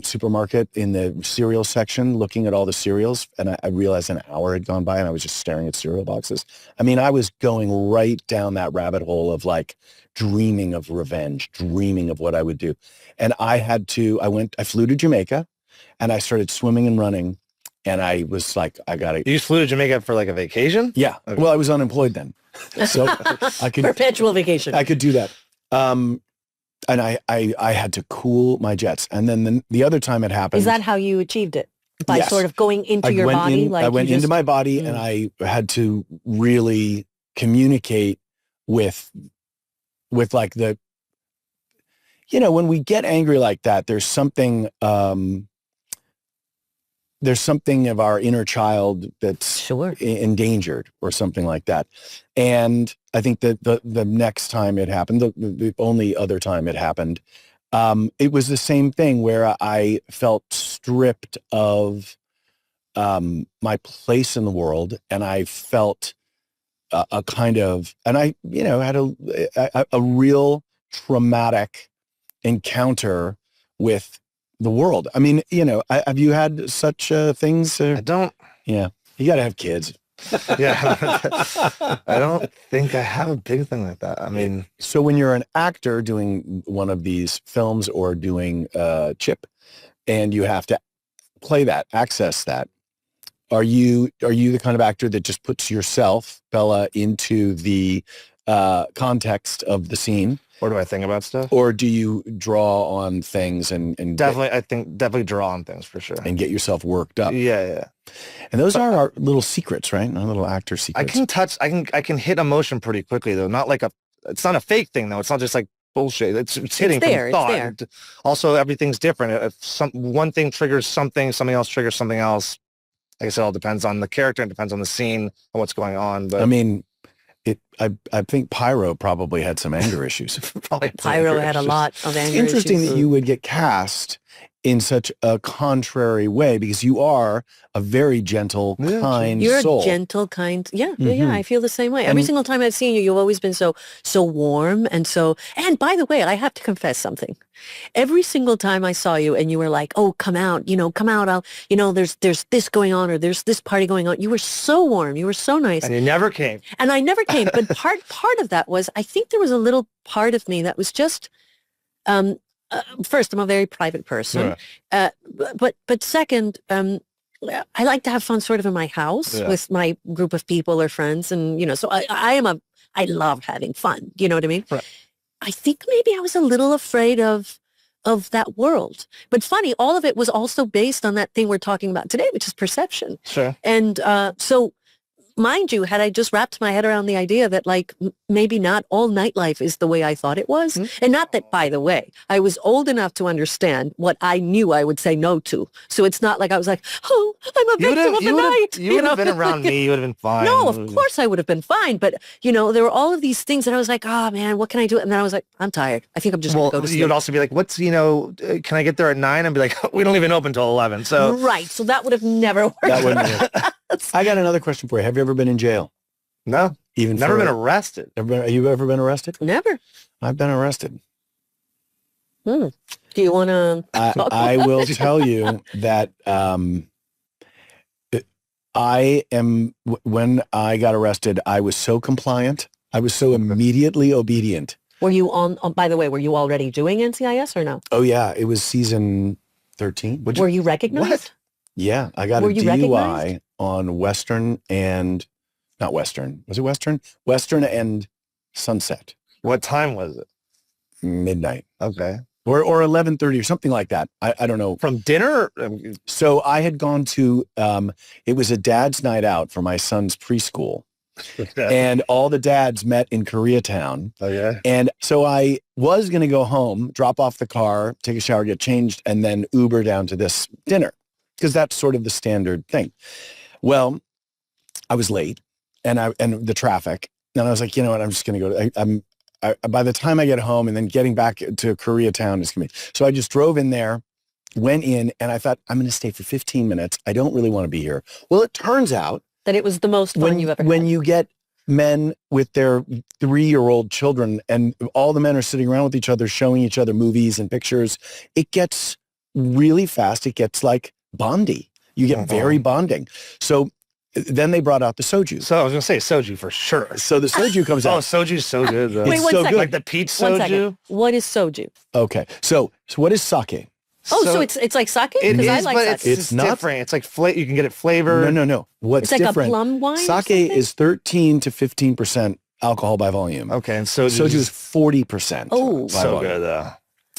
supermarket in the cereal section looking at all the cereals and I realized an hour had gone by and I was just staring at cereal boxes. I mean, I was going right down that rabbit hole of like dreaming of revenge, dreaming of what I would do. And I flew to Jamaica and I started swimming and running and I was like, You flew to Jamaica for like a vacation? Yeah. Okay. Well, I was unemployed then. So I could perpetual vacation. I could do that. And I had to cool my jets. And then the other time it happened. Is that how you achieved it? By Yes. sort of going into your body? I went into my body and I had to really communicate with like the, when we get angry like that, there's something of our inner child that's Sure. endangered or something like that. And I think that the next time it happened, the only other time it happened, it was the same thing where I felt stripped of my place in the world. And I felt a kind of, and I, had a real traumatic encounter with the world. I mean, have you had such things? I don't. Yeah. You got to have kids. Yeah. I don't think I have a big thing like that. I mean. So when you're an actor doing one of these films or doing Chip and you have to play that, access that, are you the kind of actor that just puts yourself, Bella, into the context of the scene? Or do I think about stuff? Or do you draw on things and definitely draw on things for sure. And get yourself worked up? Yeah. And those are our little secrets, right? Our little actor secrets. I can hit emotion pretty quickly though. Not like it's not a fake thing though. It's not just like bullshit. It's hitting from thought. It's there. Also, everything's different. If one thing triggers something else triggers something else. Like I said, it all depends on the character. It depends on the scene and what's going on. But I mean, I think Pyro probably had some anger issues. Pyro had a lot of anger Interesting issues. that you would get cast in such a contrary way because you are a very gentle, kind You're soul. a gentle, kind. Yeah, Mhm. I feel the same way. Every single time I've seen you, you've always been so warm and so. And by the way, I have to confess something. Every single time I saw you, and you were like, "Oh, come out, come out. I'll, there's this going on, or there's this party going on." You were so warm. You were so nice. and you never came. And I never came. But part of that was, I think there was a little part of me that was just. First, I'm a very private person, but second, I like to have fun sort of in my house with my group of people or friends, and so I love having fun. You know what I mean? Right. I think maybe I was a little afraid of of that world. But funny, all of it was also based on that thing we're talking about today, which is perception. Sure. And so, mind you, had I just wrapped my head around the idea that like maybe not all nightlife is the way I thought it was. And not that, by the way, I was old enough to understand what I knew I would say no to. So it's not like I was like, oh, I'm a victim of the night. You would have been around me. You would have been fine. No, of course I would have been fine. But, you know, there were all of these things that I was like, oh, man, what can I do? And then I was like, I'm tired. I think I'm just going to go to sleep. You'd also be like, what's, you know, can I get there at 9? And be like, we don't even open until 11. So Right. So that would have never worked. That wouldn't work. I got another question for you. Have you ever been in jail? No. Even Never been arrested. Have you ever been arrested? Never. I've been arrested. Do you want to? I will tell you that when I got arrested, I was so compliant. I was so immediately obedient. Were you by the way, were you already doing NCIS or no? Oh, yeah. It was season 13. Were you recognized? What? Yeah. I got Were a you DUI recognized? on Western and... Not Western. Was it Western? Western and Sunset. What time was it? Midnight. Okay. Or 11:30 or something like that. I don't know. From dinner? So I had gone to, it was a dad's night out for my son's preschool. And all the dads met in Koreatown. Oh, yeah. And so I was going to go home, drop off the car, take a shower, get changed, and then Uber down to this dinner. Because that's sort of the standard thing. Well, I was late. And the traffic, and I was like, you know what, I'm just going to go. By the time I get home and then getting back to Koreatown is going to be. So I just drove in there, went in, and I thought, I'm going to stay for 15 minutes. I don't really want to be here. Well, it turns out That it was the most fun you've ever had. when you get men with their 3-year-old children and all the men are sitting around with each other, showing each other movies and pictures, it gets really fast. It gets like bondy. You get very bonding. So then they brought out the soju. So I was going to say soju for sure. So the soju comes Oh, out. soju's so good, though. Wait, It's one so second. good. Like the peach One second. soju? What is soju? Okay. So what is sake? Oh, so it's like sake? It Because I is, like but sake. It's not- different. It's like you can get it flavored. No. What's It's like different? a plum wine or Sake something? is 13 to 15% alcohol by volume. Okay, and soju Soju is 40%. Oh. by so volume. good, though.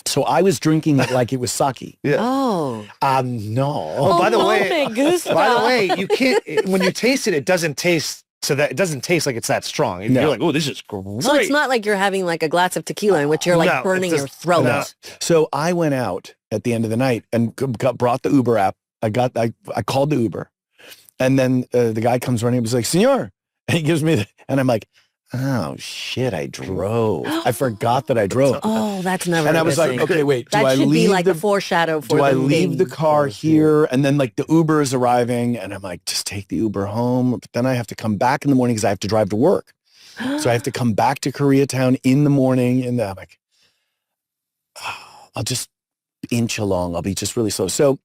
So I was drinking it like it was sake. Yeah. Oh. No. Oh, by the way, me gusta. by the way, you can't. When you taste it, it doesn't taste it doesn't taste like it's that strong. No. You're like, oh, this is great. So it's not like you're having like a glass of tequila in which you're like No, burning it's your just- throat. no. So I went out at the end of the night and brought the Uber app. I called the Uber, and then the guy comes running. He was like, "Senor," and he gives me and I'm like, "Oh shit, I drove. I forgot that I drove." Oh, that's never. And a I was good like, thing. "Okay, wait. Do That I should be leave like the a foreshadow for do I the leave the thing. car here?" And then like the Uber is arriving, and I'm like, "Just take the Uber home." But then I have to come back in the morning because I have to drive to work. So I have to come back to Koreatown in the morning, and I'm like, I'll just inch along. I'll be just really slow. So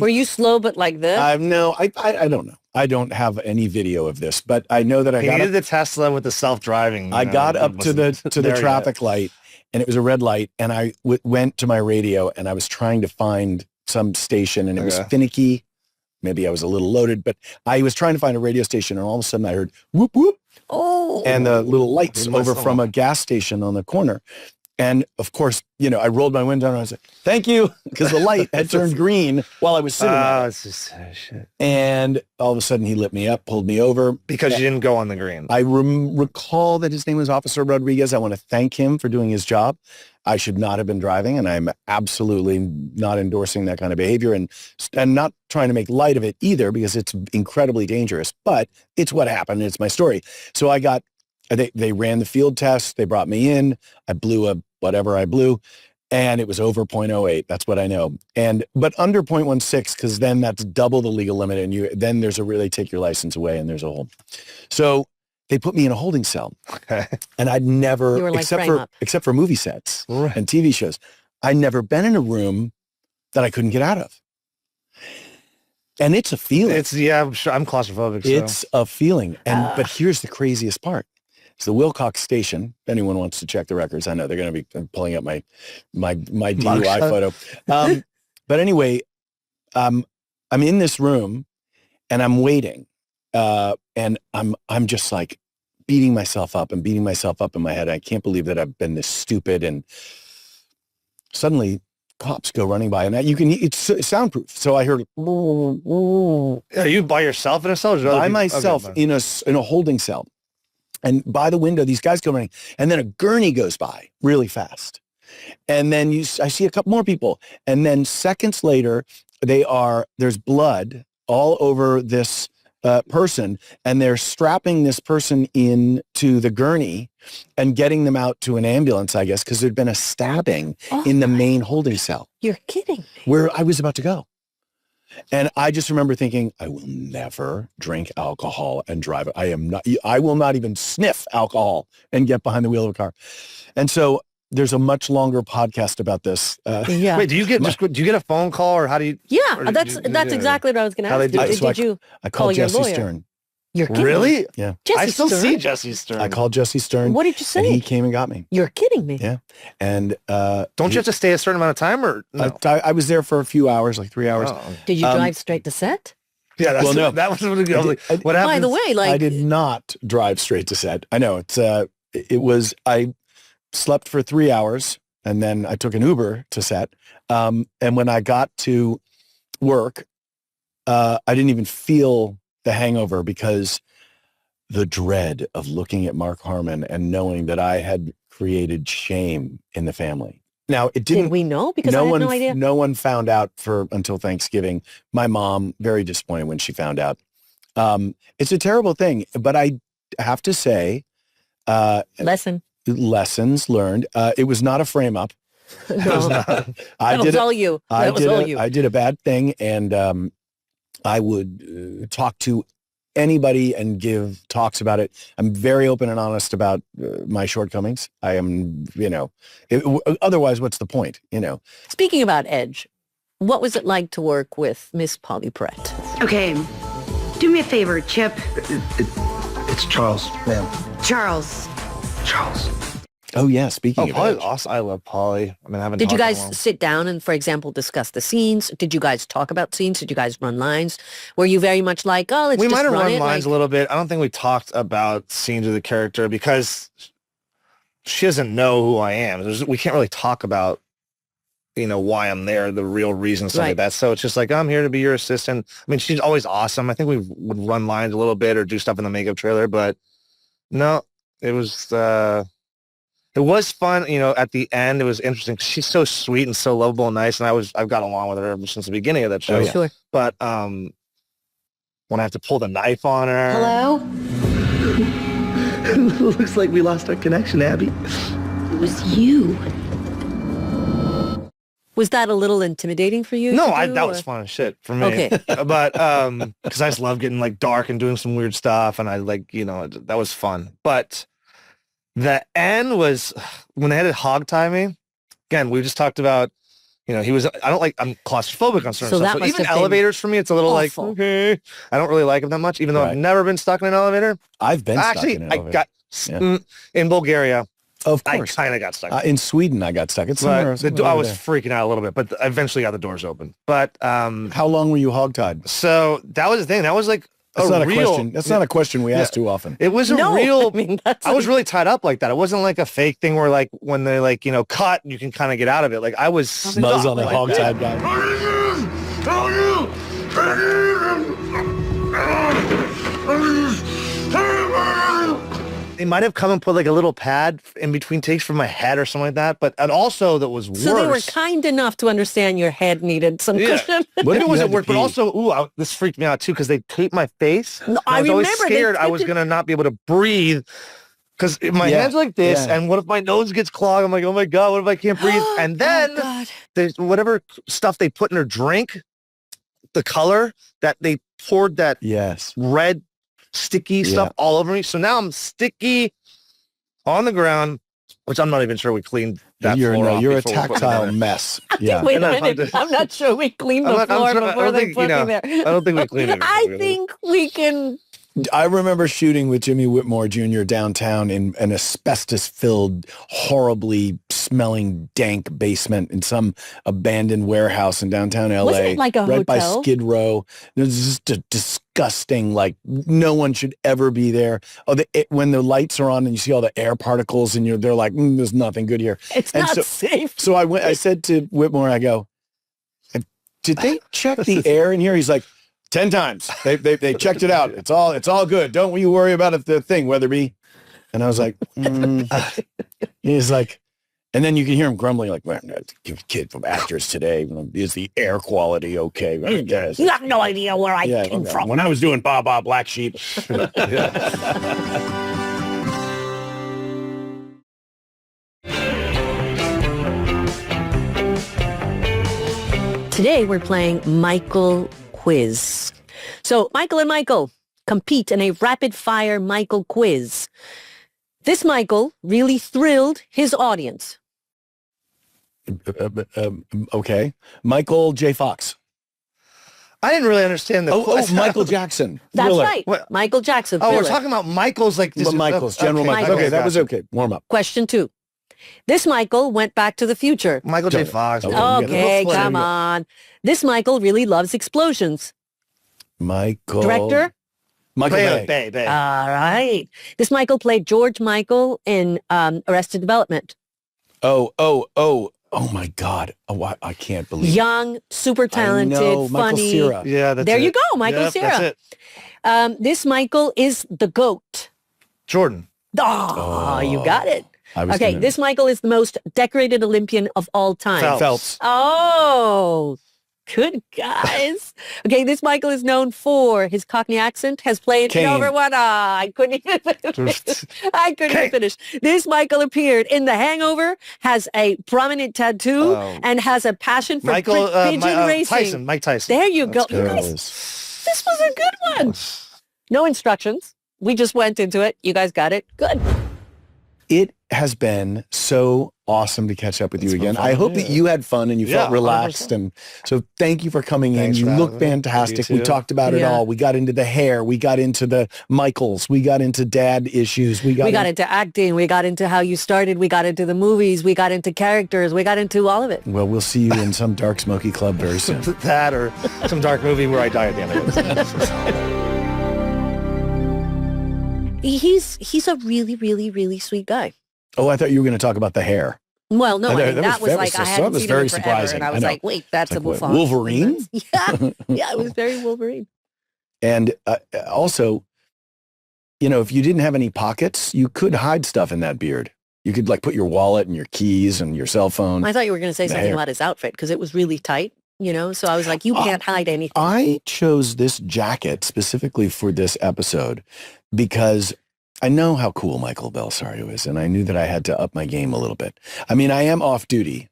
Were you slow, but like this? I don't know. I don't have any video of this, but I know that I He got needed up, the Tesla with the self-driving. I got up to the traffic light, and it was a red light, and I went to my radio, and I was trying to find some station, and it was Okay. finicky. Maybe I was a little loaded, but I was trying to find a radio station, and all of a sudden I heard whoop whoop, oh. and the little lights You must over from a gas station on the corner. And of course, I rolled my window down and I was like, "Thank you," because the light had turned green while I was sitting there. It's just shit. And all of a sudden he lit me up, pulled me over. Because you didn't go on the green. I recall that his name was Officer Rodriguez. I want to thank him for doing his job. I should not have been driving, and I'm absolutely not endorsing that kind of behavior and not trying to make light of it either, because it's incredibly dangerous. But it's what happened. It's my story. So they ran the field test. They brought me in. I blew whatever I blew, and it was over 0.08. That's what I know. But under 0.16, because then that's double the legal limit, and then there's they take your license away, and there's a whole. So they put me in a holding cell, Okay. and I'd never, You were like, frame up. except for movie sets Right. and TV shows, I'd never been in a room that I couldn't get out of. And it's a feeling. I'm sure I'm claustrophobic. So. It's a feeling. But here's the craziest part. It's the Wilcox station. If anyone wants to check the records, I know they're going to be pulling up my DUI photo. But anyway, I'm in this room and I'm waiting, and I'm just like beating myself up in my head. I can't believe that I've been this stupid, and suddenly cops go running by, and it's soundproof. So I heard Are you by yourself in a cell? Or do other by people- myself Okay, in a holding cell, and by the window these guys go running, and then a gurney goes by really fast, and then I see a couple more people, and then seconds later there's blood all over this person, and they're strapping this person into the gurney and getting them out to an ambulance, I guess, because there'd been a stabbing in the main holding cell You're kidding me. where I was about to go. And I just remember thinking, I will never drink alcohol and drive. I will not even sniff alcohol and get behind the wheel of a car. And so there's a much longer podcast about this. Yeah. Wait, do you get a phone call, or how do you? Yeah, or that's exactly what I was going to How they ask do you. it. Did, So did you I call called your Jesse lawyer? Stern. You're kidding me. Really? Yeah. Jesse I still Stern? see Jesse Stern. I called Jesse Stern. What did you And he say? came and got me. You're kidding me. Yeah. And Don't you have to stay a certain amount of time, or no? I was there for a few hours, like 3 hours. Oh. Did you Um, drive straight to set? Yeah, that's Well, no. that was what I was like, what happened? By the way, like I did not drive straight to set. I know I slept for 3 hours, and then I took an Uber to set. And when I got to work, I didn't even feel the hangover because the dread of looking at Mark Harmon and knowing that I had created shame in the family. Now, it didn't. did we know? Because I had no idea. No one found out until Thanksgiving. My mom, very disappointed when she found out. It's a terrible thing, but I have to say, lessons learned. It was not a frame up. No, I that was all you. That was all you. I did a bad thing, and I would talk to anybody and give talks about it. I'm very open and honest about my shortcomings. I am, otherwise, what's the point? Speaking about Edge, what was it like to work with Miss Polly Pratt? Okay, do me a favor, Chip. It's Charles, ma'am. Charles. Charles. Oh yeah, speaking Oh, of Polly's Edge. awesome. I love Polly. I mean, I haven't. Did you talked to guys him. sit down and, for example, discuss the scenes? Did you guys talk about scenes? Did you guys run lines? Were you very much like, oh, let's We just might have run run it? lines a little bit. I don't think we talked about scenes of the character because she doesn't know who I am. We can't really talk about, why I'm there, the real reason, stuff Right. like that. So it's just like, I'm here to be your assistant. I mean, she's always awesome. I think we would run lines a little bit or do stuff in the makeup trailer, but no, it was fun. At the end, it was interesting. She's so sweet and so lovable and nice. And I've got along with her ever since the beginning of that show. Oh, yeah. Sure. But when I have to pull the knife on her. Hello? Looks like we lost our connection, Abby. It was you. Was that a little intimidating for you? No, to do, that was or- fun as shit for me. Okay. But because I just love getting like dark and doing some weird stuff, and I that was fun. But the end was when they had to hog-tie me. Again, we just talked about, I'm claustrophobic on certain So that stuff. So must even have been elevators for me, it's a little like, awful. okay, I don't really like them that much, even though I've Right. never been stuck in an elevator. I've been stuck Actually, in an I elevator. got in Bulgaria. Of I course. kind of got stuck. In Sweden, I got stuck. It's But somewhere I over was there. freaking out a little bit, but I eventually got the doors open. But How long were you hogtied? so that was the thing. That was like That's a not a real. question. That's not a question we ask too often. It was a No, real. I mean, that's I was really tied up like that. It wasn't like a fake thing where like when they cut, you can kind of get out of it. Like I was Buzz stuck on the like that. hogtied guy. They might have come and put like a little pad in between takes for my head or something like that. But and also that was So they were worse. kind enough to understand your head needed some Yeah. cushion. What if It you wasn't had to work, but pee? also, this freaked me out too because they taped my face. No, And I I was always remember they scared I was taped it- gonna not be able to breathe because my Yeah, hands are like this, yeah. and what if my nose gets clogged? I'm like, oh my god, what if I can't breathe? And then Oh, God. there's whatever stuff they put in her drink, the color that they poured that Yes. red sticky stuff all over me. So now I'm sticky on the ground, which I'm not even sure we cleaned that You're floor off a before we put me tactile there. mess. Yeah. Wait a And I found minute. it- I'm not sure we cleaned the I'm floor sure- I before don't they think, put me there. I don't think we cleaned it. I before we- think we can. I remember shooting with Jimmy Whitmore Jr. downtown in an asbestos-filled, horribly smelling dank basement in some abandoned warehouse in downtown LA. Wasn't it like a right by hotel? Skid Row. It was just a disgusting, like no one should ever be there. When the lights are on and you see all the air particles and they're like, there's nothing good here. It's And not safe. So I said to Whitmore, I go, did they check the air in here? He's like, 10 times. They checked it out. It's all good. Don't you worry about the thing, Weatherby. And I was like, he's like, and then you can hear him grumbling like, well, kid from actors today, is the air quality okay? Yes. You have no idea where I came from. When I was doing Baba Black Sheep. Today we're playing Michael Quiz. So Michael and Michael compete in a rapid-fire Michael quiz. This Michael really thrilled his audience. Okay. Michael J. Fox. I didn't really understand the question. Michael Jackson. That's Thriller. right. What? Michael Jackson. Oh, we're Thriller. talking about Michael's like this. Michael's, General okay. Michael. Okay, that was gotcha. okay. Warm up. Question 2. This Michael went back to the future. Michael J. Don't- Fox. okay. Okay, We'll split come it. on. This Michael really loves explosions. Michael. Director? Michael Bay. Bay. All right. This Michael played George Michael in Arrested Development. Oh my God. Oh, I can't believe it. Young, super talented, I know, Michael funny. Cera. Yeah, that's There it. you go, Michael Yep, Cera. That's it. This Michael is the GOAT. Jordan. Oh, you got it. I was Okay, gonna- this Michael is the most decorated Olympian of all time. Phelps. Oh, good guys. Okay, this Michael is known for his Cockney accent, has played Kane. over one. I couldn't even finish. I couldn't even finish. This Michael appeared in The Hangover, has a prominent tattoo, Oh. and has a passion for Michael pigeon racing. Mike Tyson. There you go. That's You good. guys, this was a good one. No instructions. We just went into it. You guys got it. Good. It has been so awesome to catch up with you It's been again. fun, I hope that yeah. you had fun and you Yeah, felt relaxed. 100%. And so thank you for coming Thanks in. for You look having me. fantastic. You We too. talked about it Yeah. all. We got into the hair. We got into the Michaels. We got into dad issues. We got into acting. We got into how you started. We got into the movies. We got into characters. We got into all of it. Well, we'll see you in some dark, smoky club very soon. That or some dark movie where I die at the end of it. He's a really, really, really sweet guy. Oh, I thought you were going to talk about the hair. Well, no, I know, I mean, that that was was like, I that hadn't was seen very him forever, surprising. and I I was know. like, wait, that's It's a like, what, Buffon. Wolverine? Yeah, it was very Wolverine. And also, if you didn't have any pockets, you could hide stuff in that beard. You could like put your wallet and your keys and your cell phone. I thought you were going to say The something hair. about his outfit because it was really tight, so I was like, you can't hide anything. I chose this jacket specifically for this episode because I know how cool Michael Bellisario is, and I knew that I had to up my game a little bit. I mean, I am off duty.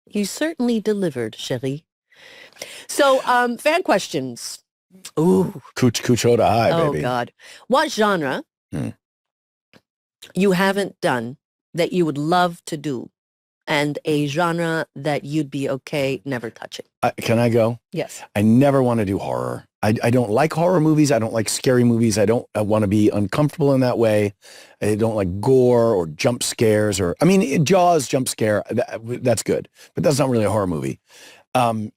You certainly delivered, Shelly. So, fan questions. Ooh. Cooch Oda high, Oh, baby. God. What genre you haven't done that you would love to do, and a genre that you'd be okay never touching? Can I go? Yes. I never want to do horror. I don't like horror movies. I don't like scary movies. I don't want to be uncomfortable in that way. I don't like gore or jump scares Jaws jump scare. That's good, but that's not really a horror movie. And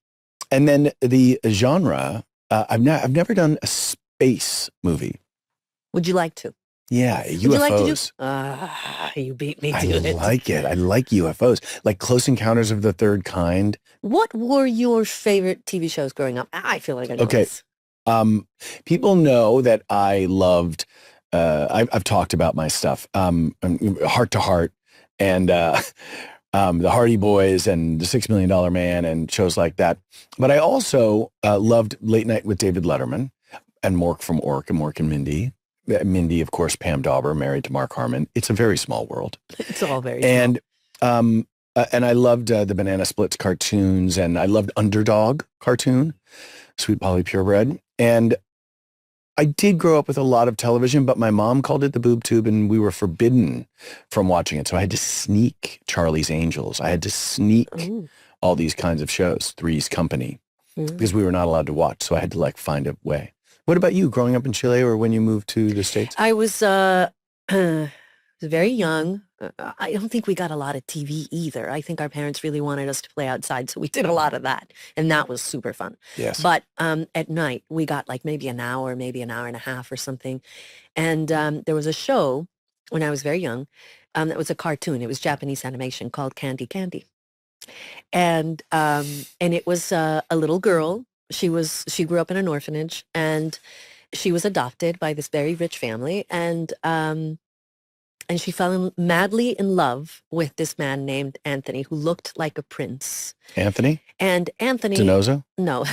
then the genre, I've never done a space movie. Would you like to? Yeah, Would you like to UFOs. do? You beat me to I it. like it. I like UFOs, like Close Encounters of the Third Kind. What were your favorite TV shows growing up? I feel like I know Okay. this. People know that I loved, I've talked about my stuff, Heart to Heart and the Hardy Boys and the $6 Million Man and shows like that. But I also loved Late Night with David Letterman and Mork from Ork and Mork and Mindy. Mindy, of course, Pam Dauber, married to Mark Harmon. It's a very small world. It's all very And I loved the Banana Splits cartoons, and I loved Underdog cartoon, Sweet Polly Purebred. And I did grow up with a lot of television, but my mom called it the boob tube, and we were forbidden from watching it. So I had to sneak Charlie's Angels. I had to sneak Ooh. all these kinds of shows, Three's Company, because we were not allowed to watch. So I had to find a way. What about you, growing up in Chile or when you moved to the States? I was very young I don't think we got a lot of TV either. I think our parents really wanted us to play outside, so we did a lot of that, and that was super fun. Yes. But at night, we got like maybe an hour and a half or something. And there was a show when I was very young that was a cartoon. It was Japanese animation called Candy Candy. And it was a little girl. She grew up in an orphanage, and she was adopted by this very rich family, and she fell madly in love with this man named Anthony, who looked like a prince. Anthony? And Anthony... Denozo? No.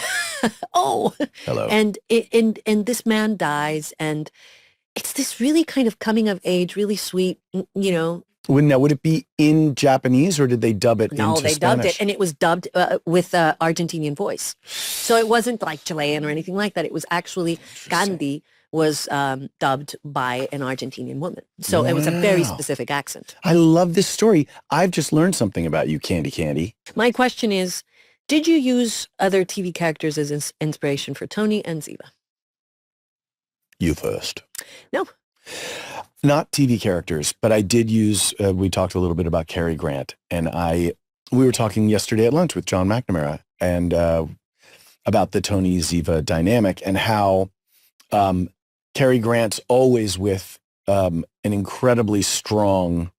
Oh. Hello. And this man dies, and it's this really kind of coming of age, really sweet, you know. Now, would it be in Japanese, or did they dub it into Spanish? No, they dubbed it, and it was dubbed with Argentinian voice. So it wasn't like Chilean or anything like that. It was actually Gandhi was dubbed by an Argentinian woman. So it was a very specific accent. I love this story. I've just learned something about you, Candy Candy. My question is, did you use other TV characters as inspiration for Tony and Ziva? You first. No. Not TV characters, but I did use, we talked a little bit about Cary Grant, and we were talking yesterday at lunch with John McNamara and about the Tony Ziva dynamic and how Cary Grant's always with an incredibly strong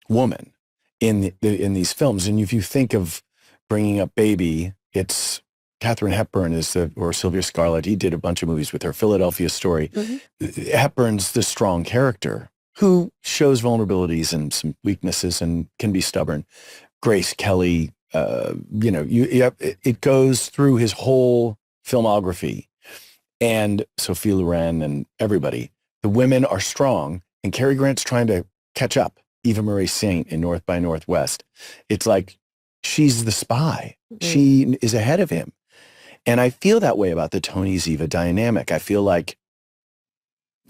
woman in these films. And if you think of bringing up Baby, it's Katharine Hepburn or Sylvia Scarlett. He did a bunch of movies with her. Philadelphia Story. Mm-hmm. Hepburn's the strong character who shows vulnerabilities and some weaknesses and can be stubborn. Grace Kelly, it goes through his whole filmography. And Sophie Loren and everybody. The women are strong, and Cary Grant's trying to catch up. Eva Marie Saint in North by Northwest. It's like she's the spy. Mm-hmm. She is ahead of him. And I feel that way about the Tony Ziva dynamic. I feel like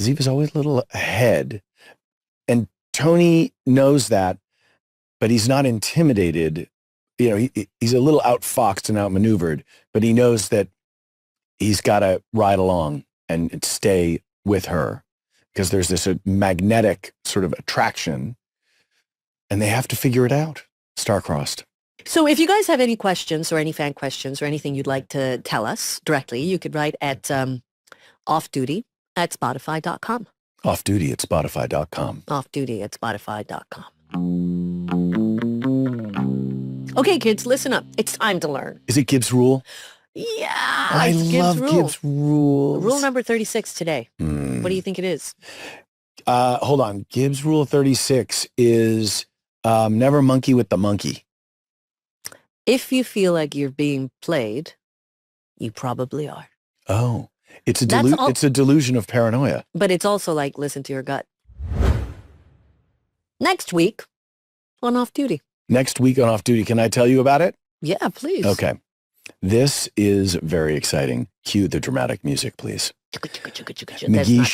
Ziva's always a little ahead. And Tony knows that, but he's not intimidated. You know, he's a little outfoxed and outmaneuvered, but he knows that he's got to ride along and stay with her because there's this magnetic sort of attraction, and they have to figure it out, star-crossed. So if you guys have any questions or any fan questions or anything you'd like to tell us directly, you could write at offduty@spotify.com. Offduty@spotify.com. Offduty@spotify.com. Okay, kids, listen up. It's time to learn. Is it Gibbs rule? Yeah, I love Gibbs rules. Rule number 36 today. What do you think it is? Hold on. Gibbs rule 36 is never monkey with the monkey. If you feel like you're being played, you probably are. Oh, it's a delusion of paranoia. But it's also like, listen to your gut. Next week on Off Duty. Next week on Off Duty. Can I tell you about it? Yeah, please. Okay. This is very exciting. Cue the dramatic music, please. McGee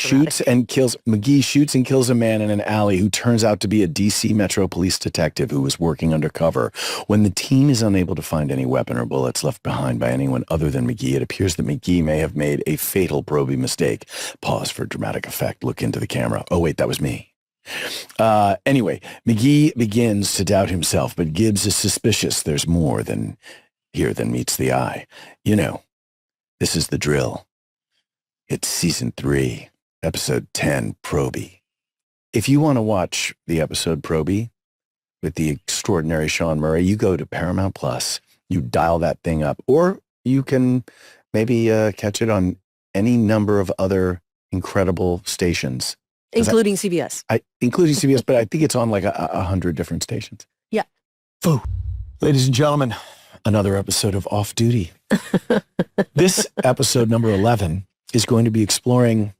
shoots and kills a man in an alley who turns out to be a DC Metro Police detective who was working undercover. When the team is unable to find any weapon or bullets left behind by anyone other than McGee, it appears that McGee may have made a fatal Probie mistake. Pause for dramatic effect. Look into the camera. Oh, wait, that was me. Anyway, McGee begins to doubt himself, but Gibbs is suspicious. There's more than meets the eye. You know, this is the drill. It's season 3, episode 10, Probie. If you want to watch the episode Probie with the extraordinary Sean Murray, you go to Paramount Plus, you dial that thing up, or you can maybe catch it on any number of other incredible stations. Including CBS. Including CBS, but I think it's on like 100 different stations. Yeah. Foo. Ladies and gentlemen, another episode of Off Duty. This episode number 11 is going to be exploring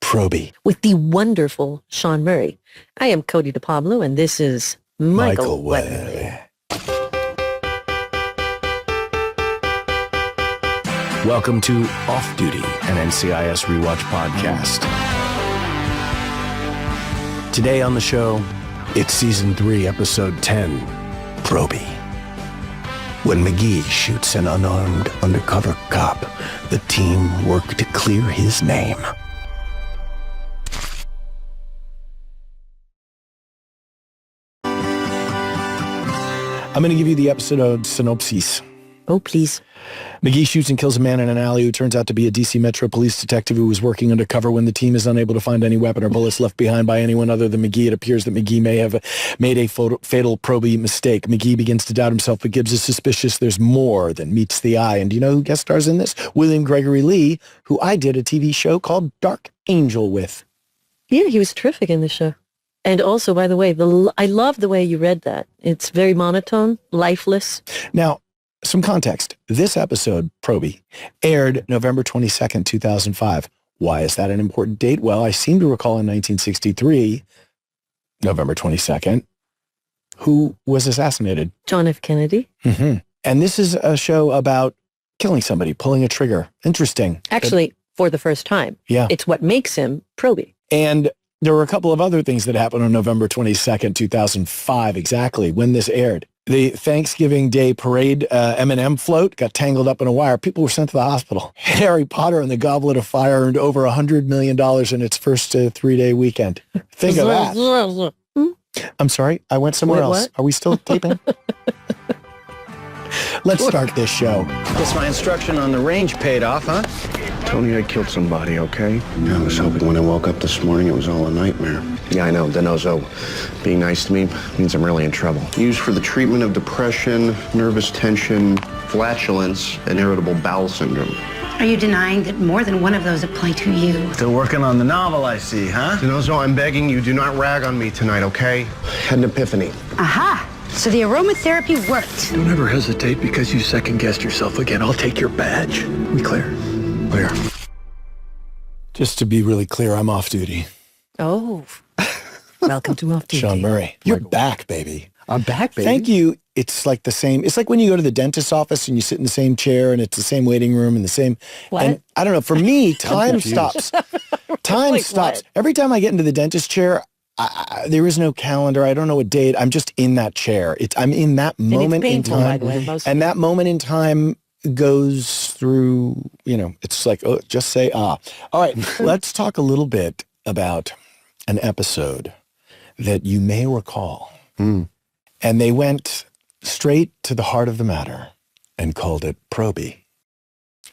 Probie. With the wonderful Sean Murray. I am Cote DePablo, and this is Michael Weatherly. Welcome to Off Duty, an NCIS rewatch podcast. Today on the show, it's season 3, episode 10, Probie. When McGee shoots an unarmed undercover cop, the team work to clear his name. I'm going to give you the episode synopsis. Oh, please. McGee shoots and kills a man in an alley who turns out to be a DC Metro police detective who was working undercover. When the team is unable to find any weapon or bullets left behind by anyone other than McGee, it appears that McGee may have made a fatal Probie mistake. McGee begins to doubt himself, but Gibbs is suspicious there's more than meets the eye. And do you know who guest stars in this? William Gregory Lee, who I did a TV show called Dark Angel with. Yeah, he was terrific in the show. And also, by the way, I love the way you read that. It's very monotone, lifeless. Now, some context. This episode, Probie, aired November 22nd, 2005. Why is that an important date? Well, I seem to recall in 1963, November 22nd, who was assassinated? John F. Kennedy. Mm-hmm. And this is a show about killing somebody, pulling a trigger. Interesting. Actually, for the first time. Yeah. It's what makes him Probie. And there were a couple of other things that happened on November 22nd, 2005, exactly, when this aired. The Thanksgiving Day parade M&M float got tangled up in a wire. People were sent to the hospital. Harry Potter and the Goblet of Fire earned over $100 million in its first 3-day weekend. Think of that. I'm sorry, I went somewhere else. What? Are we still taping? Let's start this show. Guess my instruction on the range paid off, huh? Tony, I killed somebody, okay? Yeah, I was hoping when I woke up this morning it was all a nightmare. Yeah, I know. Denozo being nice to me means I'm really in trouble. Used for the treatment of depression, nervous tension, flatulence, and irritable bowel syndrome. Are you denying that more than one of those apply to you? Still working on the novel, I see, huh? Denozo, I'm begging you, do not rag on me tonight, okay? Had an epiphany. Aha! So the aromatherapy worked. Don't ever hesitate because you second-guessed yourself again. I'll take your badge. We clear? Clear. Just to be really clear, I'm off duty. Oh. Welcome to Off Duty. Sean Murray. You're back, baby. I'm back, baby. Thank you. It's like the same. It's like when you go to the dentist's office and you sit in the same chair and it's the same waiting room and the same. What? And I don't know. For me, time stops. Time Like stops. what? Every time I get into the dentist chair, there is no calendar. I don't know what date. I'm just in that chair. I'm in that moment and it's painful, in by time. the way, most And that moment in time goes through, it's like, oh, just say, ah. All right, let's talk a little bit about an episode that you may recall. And they went straight to the heart of the matter and called it Probie.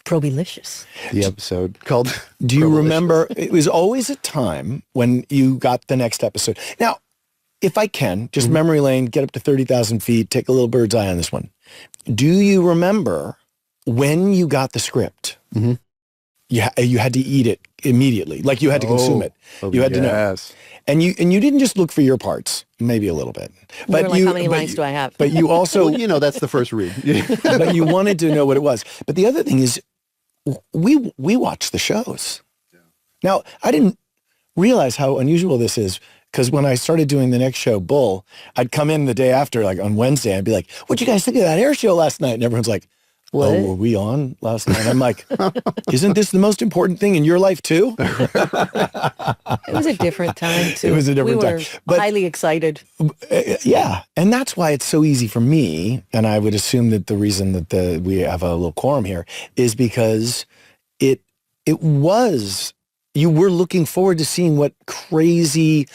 Probilicious. The episode called... Do you remember? It was always a time when you got the next episode. Now, if I can, just memory lane, get up to 30,000 feet, take a little bird's eye on this one. Do you remember when you got the script? You had to eat it immediately, like you had to consume it. You had to know. And you didn't just look for your parts, maybe a little bit. But you were like, how many lines do I have? But you also, that's the first read. but you wanted to know what it was. But the other thing is, we watch the shows. Now, I didn't realize how unusual this is because when I started doing the next show, Bull, I'd come in the day after, like on Wednesday, I'd be like, what'd you guys think of that air show last night? And everyone's like, What? oh, were we on last night? I'm like, isn't this the most important thing in your life too? It was a different time, too. It was a different time. We were highly excited. Yeah. And that's why it's so easy for me. And I would assume that the reason that we have a little quorum here is because you were looking forward to seeing what crazy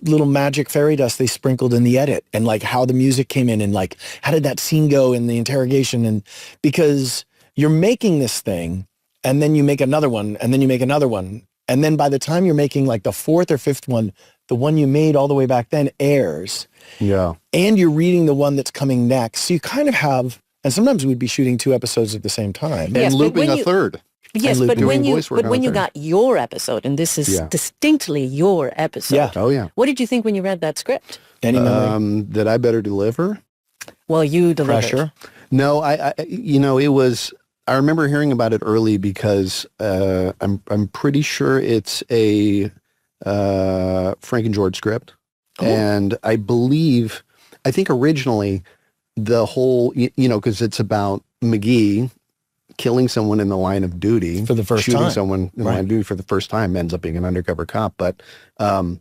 little magic fairy dust they sprinkled in the edit and like how the music came in and like how did that scene go in the interrogation, and because you're making this thing and then you make another one and then you make another one, and then by the time you're making like the fourth or fifth one, the one you made all the way back then airs. Yeah. And you're reading the one that's coming next. So you kind of have, and sometimes we'd be shooting 2 episodes at the same time. Yes, And but looping when a third. Yes, And but doing when you voice work on a third. got your episode, and this is distinctly your episode. Yeah. Oh, yeah. What did you think when you read that script? Any memory? That I better deliver? Well, you delivered. Pressure? No, it was, I remember hearing about it early because I'm pretty sure it's a Frank and George script. And I think originally the whole, because it's about McGee killing someone in the line of duty. For the first shooting time. someone in the line of duty for the first time, ends up being an undercover cop. But the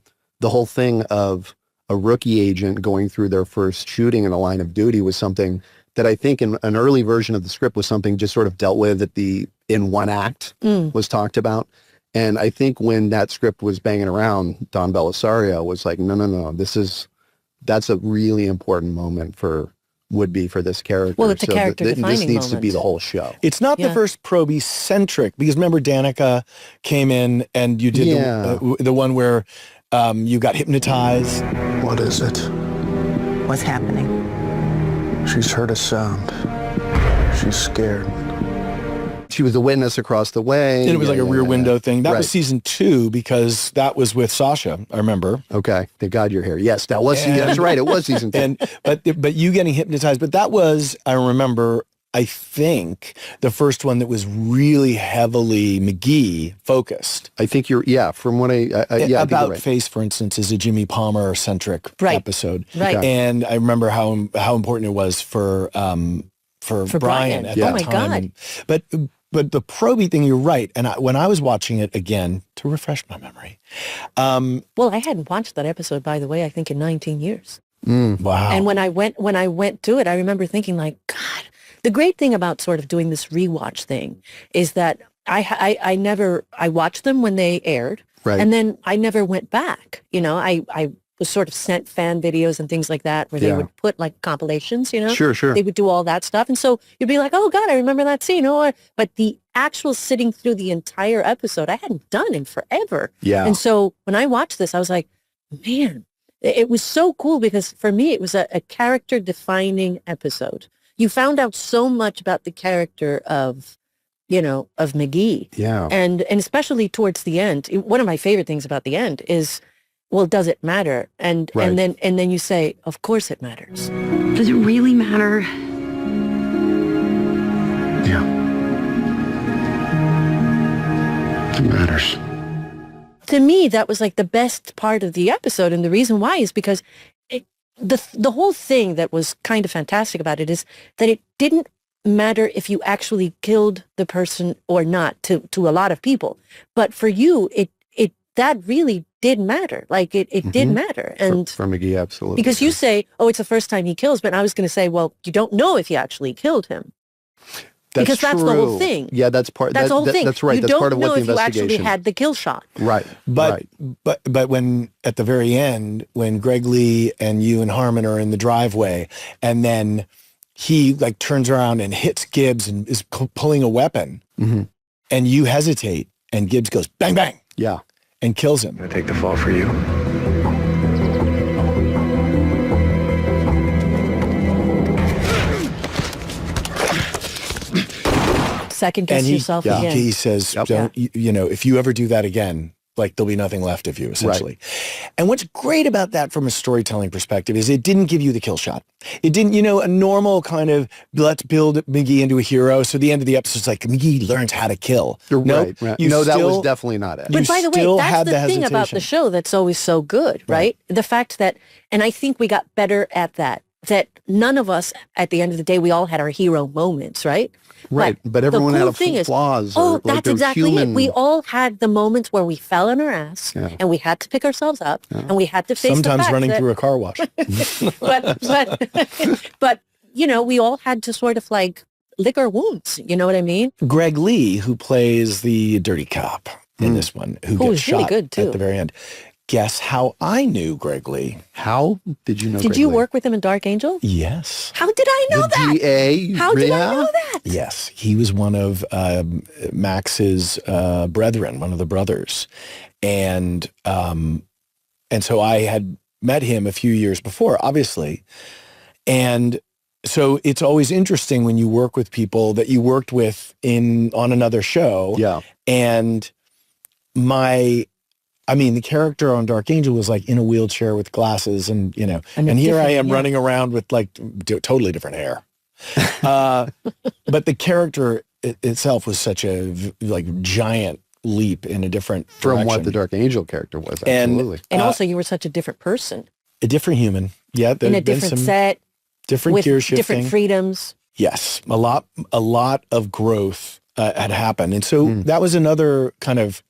whole thing of a rookie agent going through their first shooting in the line of duty was something that I think in an early version of the script was something just sort of dealt with in one act was talked about. And I think when that script was banging around, Don Bellisario was like, no, that's a really important moment for would be for this character. Well, it's a character-defining This needs to be moment. the whole show. It's not the first Probie-centric, because remember Danica came in and you did the one where you got hypnotized. What is it? What's happening? She's heard a sound. She's scared. She was the witness across the way. And it was like a rear window thing. That Right. was season 2 because that was with Sasha, I remember. Okay. Thank God you're here. Yes, that was, that's right. It was season 2. And but you getting hypnotized, but that was, I remember, I think the first one that was really heavily McGee focused. I think you're, from what I think you're About right. Face, for instance, is a Jimmy Palmer centric episode. Right. Okay. And I remember how important it was for Brian at Oh that my time. God. But the Probie thing, you're right. And when I was watching it again, to refresh my memory. Well, I hadn't watched that episode, by the way, I think in 19 years. Wow. And when I went to it, I remember thinking like, God, the great thing about sort of doing this rewatch thing is that I watched them when they aired. Right. And then I never went back. You know, I was sort of sent fan videos and things like that where they would put like compilations, you know? Sure. They would do all that stuff. And so you'd be like, oh God, I remember that scene. But the actual sitting through the entire episode, I hadn't done in forever. Yeah. And so when I watched this, I was like, man, it was so cool because for me, it was a character defining episode. You found out so much about the character of McGee. Yeah. And especially towards the end, one of my favorite things about the end is, well, does it matter? And then you say, of course it matters. Does it really matter? Yeah. It matters. To me, that was like the best part of the episode. And the reason why is because the whole thing that was kind of fantastic about it is that it didn't matter if you actually killed the person or not to a lot of people. But for you, that really did matter. Like it did matter. And for McGee, absolutely. because you say, oh, it's the first time he kills, but I was going to say, well, you don't know if he actually killed him. Because that's the whole thing. Yeah, that's part. That's the whole thing. That's right. You That's don't part of know what the if you actually investigation. had the kill shot. Right. But when at the very end, when Greg Lee and you and Harmon are in the driveway, and then he like turns around and hits Gibbs and is pulling a weapon, and you hesitate, and Gibbs goes bang bang, Yeah. and kills him. I take the fall for you. Second guess yourself again. He says, "Don't if you ever do that again, like there'll be nothing left of you, essentially." Right. And what's great about that from a storytelling perspective is it didn't give you the kill shot. It didn't, a normal kind of let's build McGee into a hero. So the end of the episode is like McGee learns how to kill. Right. That was definitely not it. But by the way, that's the thing about the show that's always so good, right? The fact that, and I think we got better at that none of us, at the end of the day, we all had our hero moments, right? Right, but everyone the cool had thing flaws. Is, oh, like that's exactly it. We all had the moments where we fell on our ass, and we had to pick ourselves up, and we had to face sometimes the fact running that, through a car wash. but we all had to sort of like lick our wounds. You know what I mean? Greg Lee, who plays the dirty cop in this one, who gets shot really good, too. at the very end. Guess how I knew Greg Lee? How did you know? Did you work with him in Dark Angel? Yes. How did I know that? DA? How did I know that? Yes, he was one of Max's brethren, one of the brothers, and so I had met him a few years before, obviously, and so it's always interesting when you work with people that you worked with on another show. Yeah, and the character on Dark Angel was like in a wheelchair with glasses and here I am running around with like totally different hair. But the character itself was such a like giant leap in a different from direction. what the Dark Angel character was. Absolutely. And also you were such a different person. A different human. Yeah. In a different set. Different gear shifting. Different freedoms. Yes. A lot of growth had happened. And so that was another kind of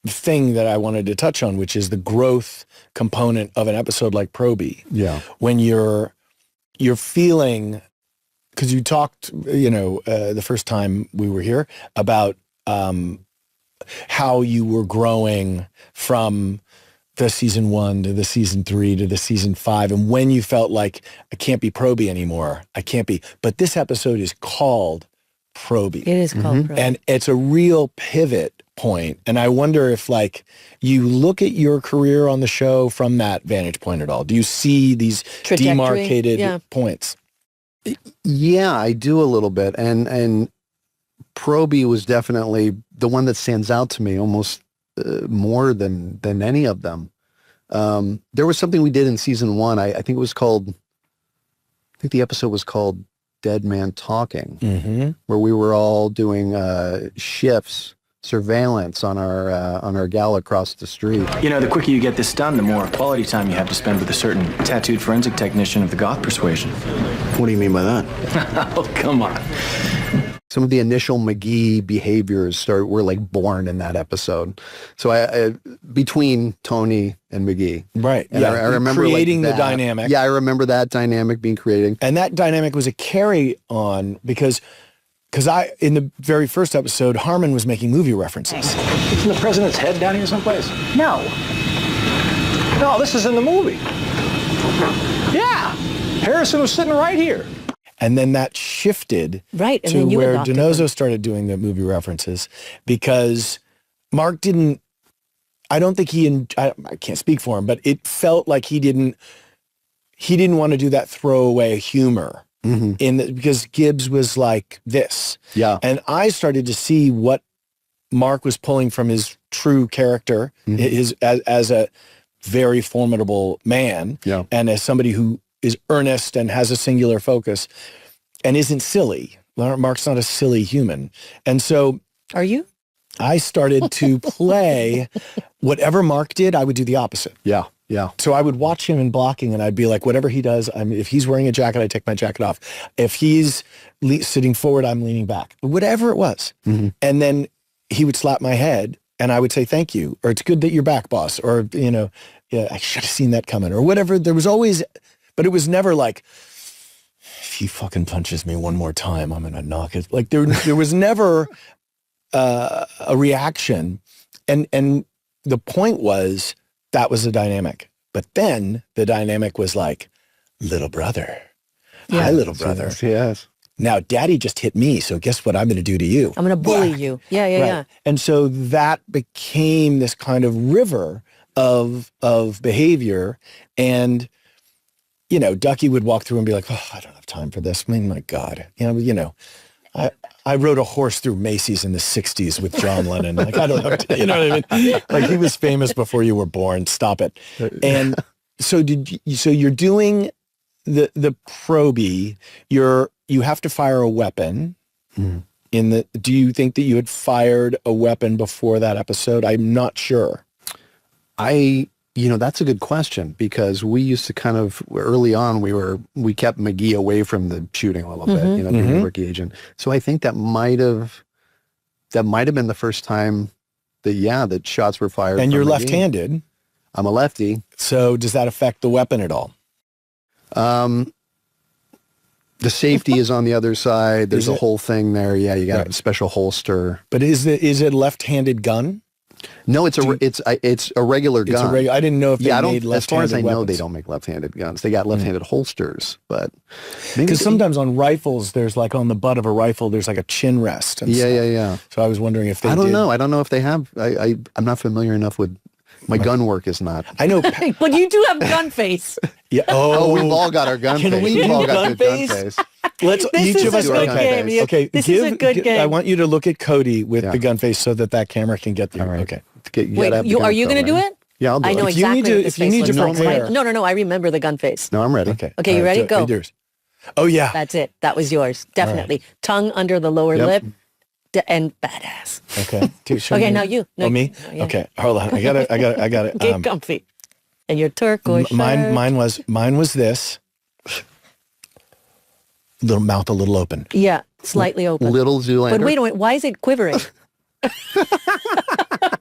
thing that I wanted to touch on, which is the growth component of an episode like Probie. Yeah. When you're feeling, because you talked, the first time we were here about how you were growing from the season 1 to the season 3 to the season 5, and when you felt like I can't be Probie anymore, I can't be. But this episode is called Probie. It is called Probie. And it's a real pivot point. And I wonder if like you look at your career on the show from that vantage point at all. Do you see these demarcated points? Yeah, I do a little bit. And Probie was definitely the one that stands out to me almost more than any of them. There was something we did in season 1. I think it was called, I think the episode was called Dead Man Talking, where we were all doing shifts, surveillance on our gal across the street. You know, the quicker you get this done, the more quality time you have to spend with a certain tattooed forensic technician of the goth persuasion. What do you mean by that? Oh, come on. Some of the initial McGee behaviors were like born in that episode. So I between Tony and McGee. Right. And I remember creating like the dynamic. Yeah, I remember that dynamic being created. And that dynamic was a carry on because in the very first episode, Harmon was making movie references. Isn't the president's head down here someplace? No. No, this is in the movie. Yeah. Harrison was sitting right here. And then that shifted and to then you where adopted DiNozzo them. started doing the movie references because Mark didn't, I don't think I can't speak for him, but it felt like he didn't want to do that throwaway humor because Gibbs was like this. Yeah. And I started to see what Mark was pulling from his true character, as a very formidable man and as somebody who is earnest and has a singular focus and isn't silly. Mark's not a silly human. And so Are you? I started to play whatever Mark did, I would do the opposite. Yeah. Yeah. So I would watch him in blocking and I'd be like, whatever he does, if he's wearing a jacket, I take my jacket off. If he's sitting forward, I'm leaning back, whatever it was. And then he would slap my head and I would say, thank you. Or it's good that you're back, boss. Or, yeah, I should have seen that coming or whatever. There was always, but it was never like, if he fucking punches me one more time, I'm going to knock it. Like there was never a reaction. And the point was that was the dynamic. But then the dynamic was like, little brother. Yeah. Hi, little brother. Yes. Now, daddy just hit me. So guess what I'm going to do to you? I'm going to bully you. Yeah, yeah, Right. yeah. And so that became this kind of river of behavior. And, Ducky would walk through and be like, oh, I don't have time for this. I mean, my God. I rode a horse through Macy's in the 60s with John Lennon. Like, I don't know. You know what I mean? Like, he was famous before you were born. Stop it. And so you're doing the Probie. You have to fire a weapon. Do you think that you had fired a weapon before that episode? I'm not sure. That's a good question because we used to kind of early on we kept McGee away from the shooting a little bit, being a rookie agent. So I think that might have been the first time that shots were fired. And from you're McGee. left-handed. I'm a lefty. So does that affect the weapon at all? The safety is on the other side. There's a whole thing there. Yeah, you got Right. a special holster. But is it a left-handed gun? No, it's a regular gun. It's a regular. I didn't know if they made left-handed as far as I know, weapons. they don't make left-handed guns. They got left-handed holsters, but Because sometimes on rifles, there's like on the butt of a rifle, there's like a chin rest. And yeah. So I was wondering if they I don't did. know. I don't know if they have. I'm not familiar enough with. My gun work is not. I know. But you do have gun face. Yeah. Oh, we've all got our gun Can face. we We've do all got gun good gun face? face. Let's This each is of a us good go. game. You- Okay. this is a good game. I want you to look at Cody with Yeah. the gun face so that camera can get through. All right. Okay. Wait, are you going to do it? Yeah, I'll do I it. know If you exactly need to- what this if you face need looks different like. hair. No, I remember the gun face. No, I'm ready. Okay. Okay, you All right, ready? Go. do yours. Oh yeah. That's it. That was yours. Definitely. Tongue under the lower Yep. lip and badass. Okay. Show Okay, me. now you. No, Oh, me? oh, yeah. Okay. Hold on. I got it. Get comfy. And your turquoise shirt. Mine was this. Little mouth a little open. Yeah, slightly open. Little Zoolander. But wait a minute, why is it quivering?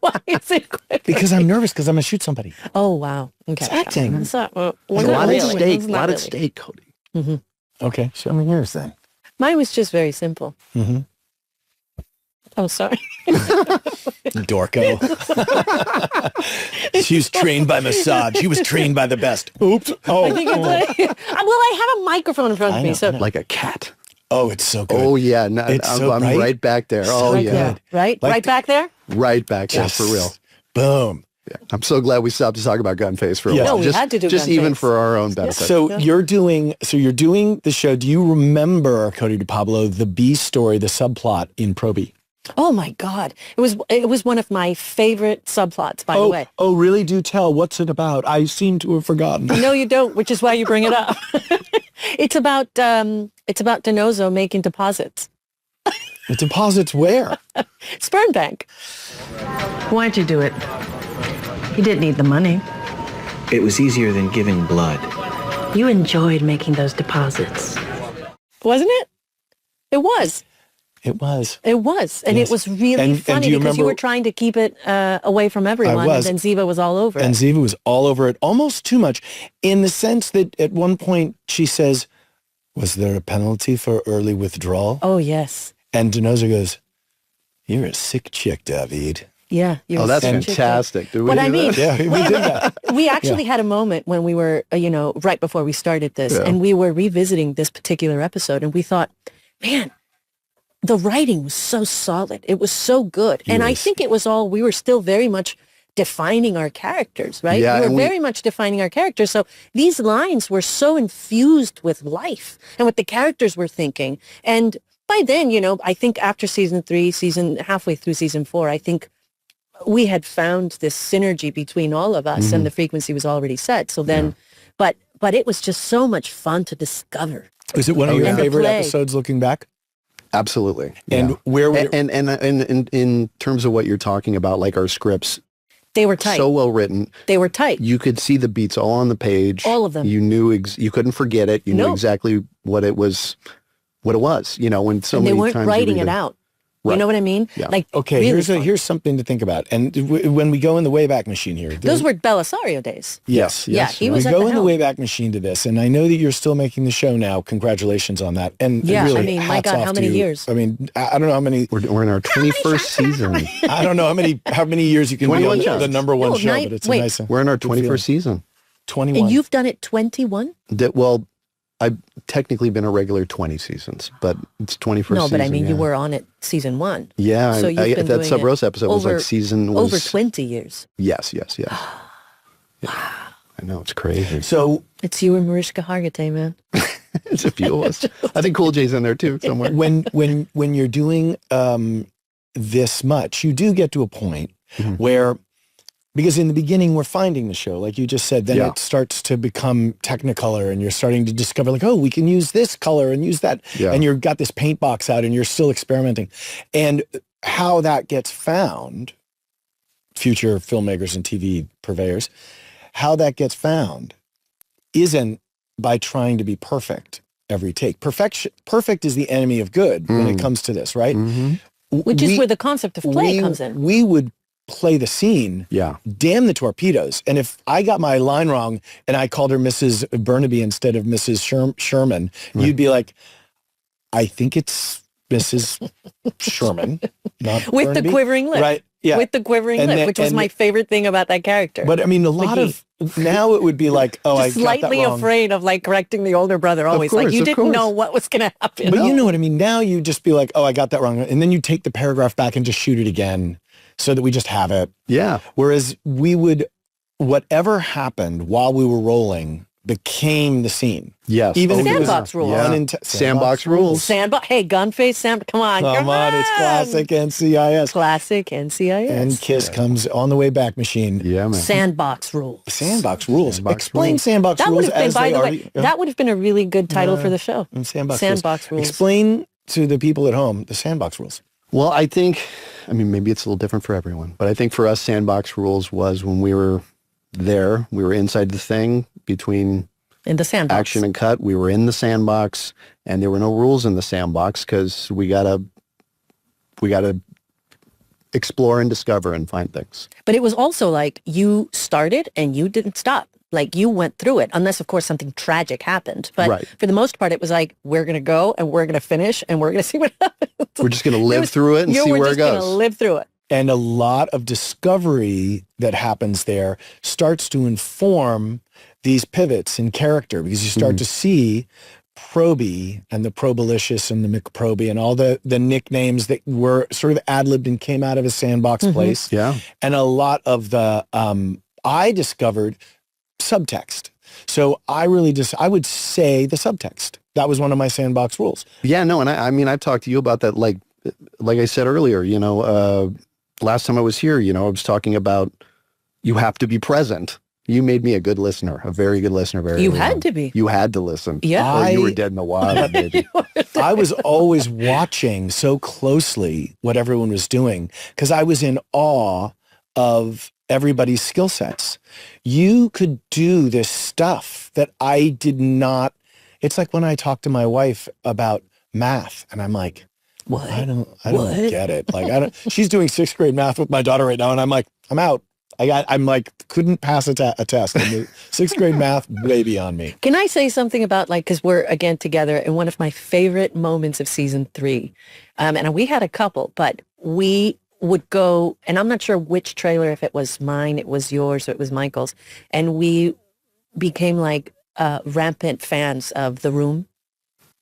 Why is it quivering? Because I'm nervous because I'm going to shoot somebody. Oh, wow. Okay. It's acting. It's not, well, a not lot really. at stake. It's A not lot at really. stake, Cody. Okay. Show me yours then. Mine was just very simple. Mhm. Oh, sorry. Dorco. She was trained by massage. She was trained by the best. Oops. Oh, I think it's well, I have a microphone in front of me, so Like a cat. oh, it's so good. Oh, yeah. No, It's I'm, so I'm bright. right back there. Oh, right yeah. there, right, Like right back there. Right back there, Yes. for real. Boom. Yeah. I'm so glad we stopped to talk about Gunface for a Yeah. while. No, we had to do just even Gunface. for our own benefit. So you're doing the show. Do you remember, Cote de Pablo, the B story, the subplot in Probie? Oh my God, it was one of my favorite subplots. By the way, Oh, really? Do tell. What's it about? I seem to have forgotten. no, you don't, which is why you bring it up. It's about DiNozzo making deposits. The deposits where? Sperm bank. Why'd you do it? You didn't need the money. It was easier than giving blood. You enjoyed making those deposits. Wasn't it? It was. It was. It was. And Yes. it was really And funny do you because you remember- were trying to keep it away from everyone. was. And then Ziva was all over And it. Ziva was all over it, almost too much, in the sense that at one point she says, was there a penalty for early withdrawal? Oh, yes. And DiNozzo goes, you're a sick chick, David. Yeah. you Oh, were that's such a chick. fantastic. Did we What do I mean, that? Yeah, we did that. we actually had a moment when we were, right before we started this, Yeah. and we were revisiting this particular episode, and we thought, man, the writing was so solid. It was so good. And I think it was we were still very much defining our characters, right? Yeah, we were and we- very much defining our characters. So these lines were so infused with life and what the characters were thinking. And by then, I think after season 3, halfway through season 4, I think we had found this synergy between all of us and the frequency was already set. So then, but it was just so much fun to discover. Was it one of your And the favorite play. episodes looking back? Absolutely. And yeah. where were and in terms of what you're talking about, like our scripts, They were tight. so well written. They were tight. You could see the beats all on the page. All of them. You knew you couldn't forget it. You knew No. exactly what it was. When so And they many weren't times you writing read it out. You Right. know what I mean? Yeah. Like, Okay, really here's fun. something to think about. And when we go in the Wayback Machine here. Those were Bellisario days. Yes. Yeah, he was We at go the in the helm. Wayback Machine to this, and I know that you're still making the show now. Congratulations on that. And Yeah, really, I mean, my hats God, off how to many you. years? I mean, I don't know how many. We're in our 21st season. I don't know how many years you can be 21 on shows. the number one No, show, but it's a wait. nice. We're in our good feeling. 21st season. 21. And you've done it 21? Well, I've technically been a regular 20 seasons, but it's 21st No, season. but I mean, you yeah. were on it season 1. Yeah, So you've been that doing Sub it Rosa episode was over- like season was Over 20 years. Yes. Yeah. I know, it's crazy. So It's you and Mariska Hargitay, man. It's a few of us. I think Cool J's in there too somewhere. when you're doing this much, you do get to a point where, because in the beginning we're finding the show, like you just said, then Yeah. it starts to become Technicolor, and you're starting to discover like, oh, we can use this color and use that, Yeah. and you've got this paint box out, and you're still experimenting, and how that gets found, future filmmakers and TV purveyors, how that gets found isn't by trying to be perfect every take. Perfect is the enemy of good when it comes to this, right? Which is where the concept of play comes in. We would play the scene, Yeah. damn the torpedoes. And if I got my line wrong and I called her Mrs. Burnaby instead of Mrs. Sherman, you'd be like, I think it's Mrs. Sherman, not With the Burnaby. quivering lip. Right. Yeah. With the quivering And lip, then- which was and- my favorite thing about that character. But I mean, a lot McGee. of now it would be like, oh, Just I got that slightly wrong. afraid of like correcting the older brother always. course, like you of didn't know course. what was going to happen. But you know what I mean? Now you just be like, oh, I got that wrong. And then you take the paragraph back and just shoot it again so that we just have it. Yeah. Whereas we would, whatever happened while we were rolling became the scene. Yes. Even if it was Sandbox rules. Sandbox rules. Sandbox. Hey, Gunface. Come on. Come on, it's classic NCIS. Classic NCIS. And Kiss comes on the way back machine. Yeah, man. Sandbox rules. Sandbox rules. Sandbox Explain rules. Sandbox That would rules have been, as by they the are. way, that would have been a really good title for the show. Sandbox rules. Explain to the people at home the Sandbox rules. Well, I think, maybe it's a little different for everyone, but I think for us, Sandbox rules was when we were there, we were inside the thing between In the sandbox. action and cut. We were in the sandbox, and there were no rules in the sandbox because we gotta explore and discover and find things. But it was also like you started and you didn't stop. Like you went through it, unless of course something tragic happened. But Right. for the most part, it was like, we're going to go and we're going to finish and we're going to see what happens. We're just going to live through it and see where it We're just going to goes. live through it. And a lot of discovery that happens there starts to inform these pivots in character, because you start to see Probie and the Probalicious and the McProbie and all the nicknames that were sort of ad-libbed and came out of a sandbox place. Yeah. And a lot of the, I discovered subtext. So I would say the subtext. That was one of my sandbox rules. Yeah, no, and I mean, I've talked to you about that, like I said earlier, last time I was here, I was talking about you have to be present. You made me a good listener, a very good listener. You had to be. You had to listen. Yeah. Or you were dead in the wild, baby. I was always watching so closely what everyone was doing because I was in awe of everybody's skill sets. You could do this stuff that I did not. It's like when I talk to my wife about math and I'm like, what? I don't get it. Like, she's doing 6th grade math with my daughter right now. And I'm like, I'm out. I'm like, couldn't pass a test. And the 6th grade math, way beyond me. Can I say something about, because we're again together in one of my favorite moments of season 3. And we had a couple, but we would go, and I'm not sure which trailer, if it was mine, it was yours, or it was Michael's. And we became like rampant fans of The Room,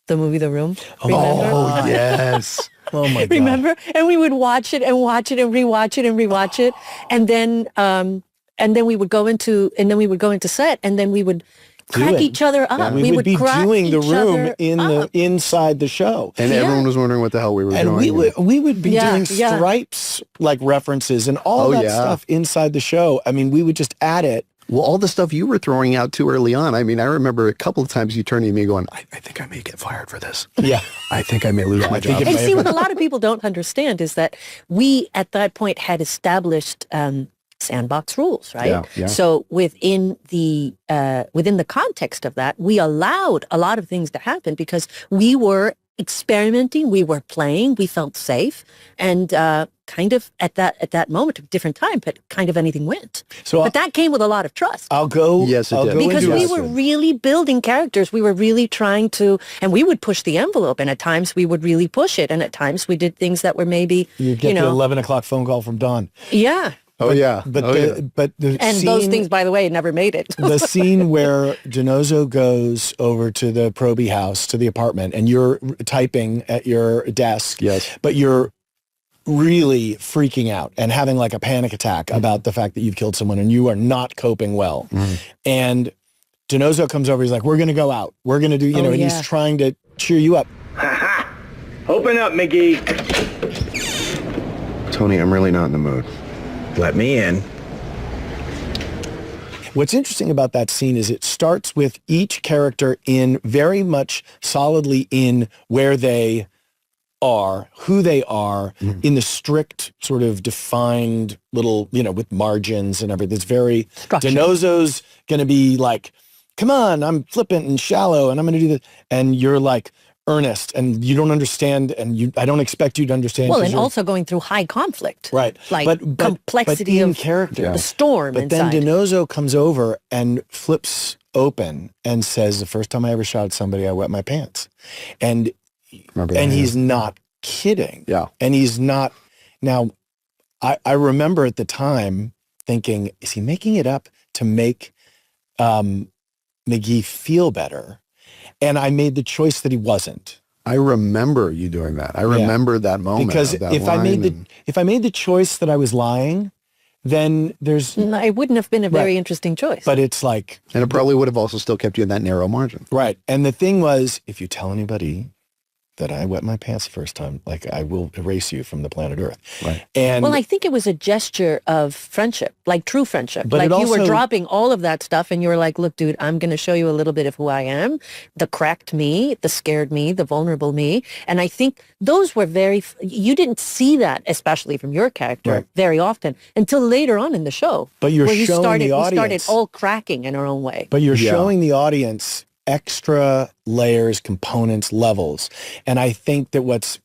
the movie The Room. Remember? Oh, yes. Oh my God. Remember? And we would watch it and watch it and rewatch it and rewatch it. And then we would go into set, and then we would crack each other up. Yeah. We would be crack doing The each Room other up. inside the show. And everyone was wondering what the hell we were And doing. we would be Yeah, doing yeah. Stripes like references and all that stuff inside the show. I mean, we would just add it. Well, all the stuff you were throwing out too early on. I mean, I remember a couple of times you turning to me going, I think I may get fired for this. Yeah. I think I may lose my job. And see, what a lot of people don't understand is that we, at that point, had established sandbox rules, right? Yeah, yeah. So within the context of that, we allowed a lot of things to happen because we were experimenting, we were playing, we felt safe, and kind of at that moment, a different time, but kind of anything went. But that came with a lot of trust. I'll go. Yes, it did. Because we were really building characters. We were really trying to, and we would push the envelope. And at times we would really push it. And at times we did things that were maybe, You get the 11 o'clock phone call from Dawn. Yeah. Oh, yeah. But the And scene, those things, by the way, never made it. the scene where Dinozo goes over to the Probie house, to the apartment, and you're typing at your desk. Yes. But you're really freaking out and having like a panic attack about the fact that you've killed someone and you are not coping well. And Dinozo comes over. He's like, we're going to go out. We're going to do, and he's trying to cheer you up. Ha-ha! Open up, McGee. Tony, I'm really not in the mood. Let me in. What's interesting about that scene is it starts with each character in very much solidly in where they are, who they are, in the strict sort of defined little, with margins and everything. It's very, Dinozo's going to be like, come on, I'm flippant and shallow and I'm going to do this. And you're like earnest and you don't understand and I don't expect you to understand. Well, and also going through high conflict. Right. Like complexity in of character. the storm But inside. then Dinozo comes over and flips open and says, the first time I ever shot at somebody, I wet my pants. And he's not kidding. Yeah. And he's not. Now, I remember at the time thinking, is he making it up to make McGee feel better? And I made the choice that he wasn't. I remember you doing that. I remember that moment. Because if I made the choice that I was lying, then there's... It wouldn't have been a very interesting choice. But it's like... And it probably would have also still kept you in that narrow margin. Right. And the thing was, if you tell anybody that I wet my pants the first time, like I will erase you from the planet Earth. Right. And well, I think it was a gesture of friendship, like true friendship. But like it you were also- dropping all of that stuff and you were like, look, dude, I'm going to show you a little bit of who I am, the cracked me, the scared me, the vulnerable me. And I think those were you didn't see that, especially from your character, very often until later on in the show. But you're where showing the audience. We started all cracking in our own way. But you're showing the audience extra layers, components, levels. And I think that what's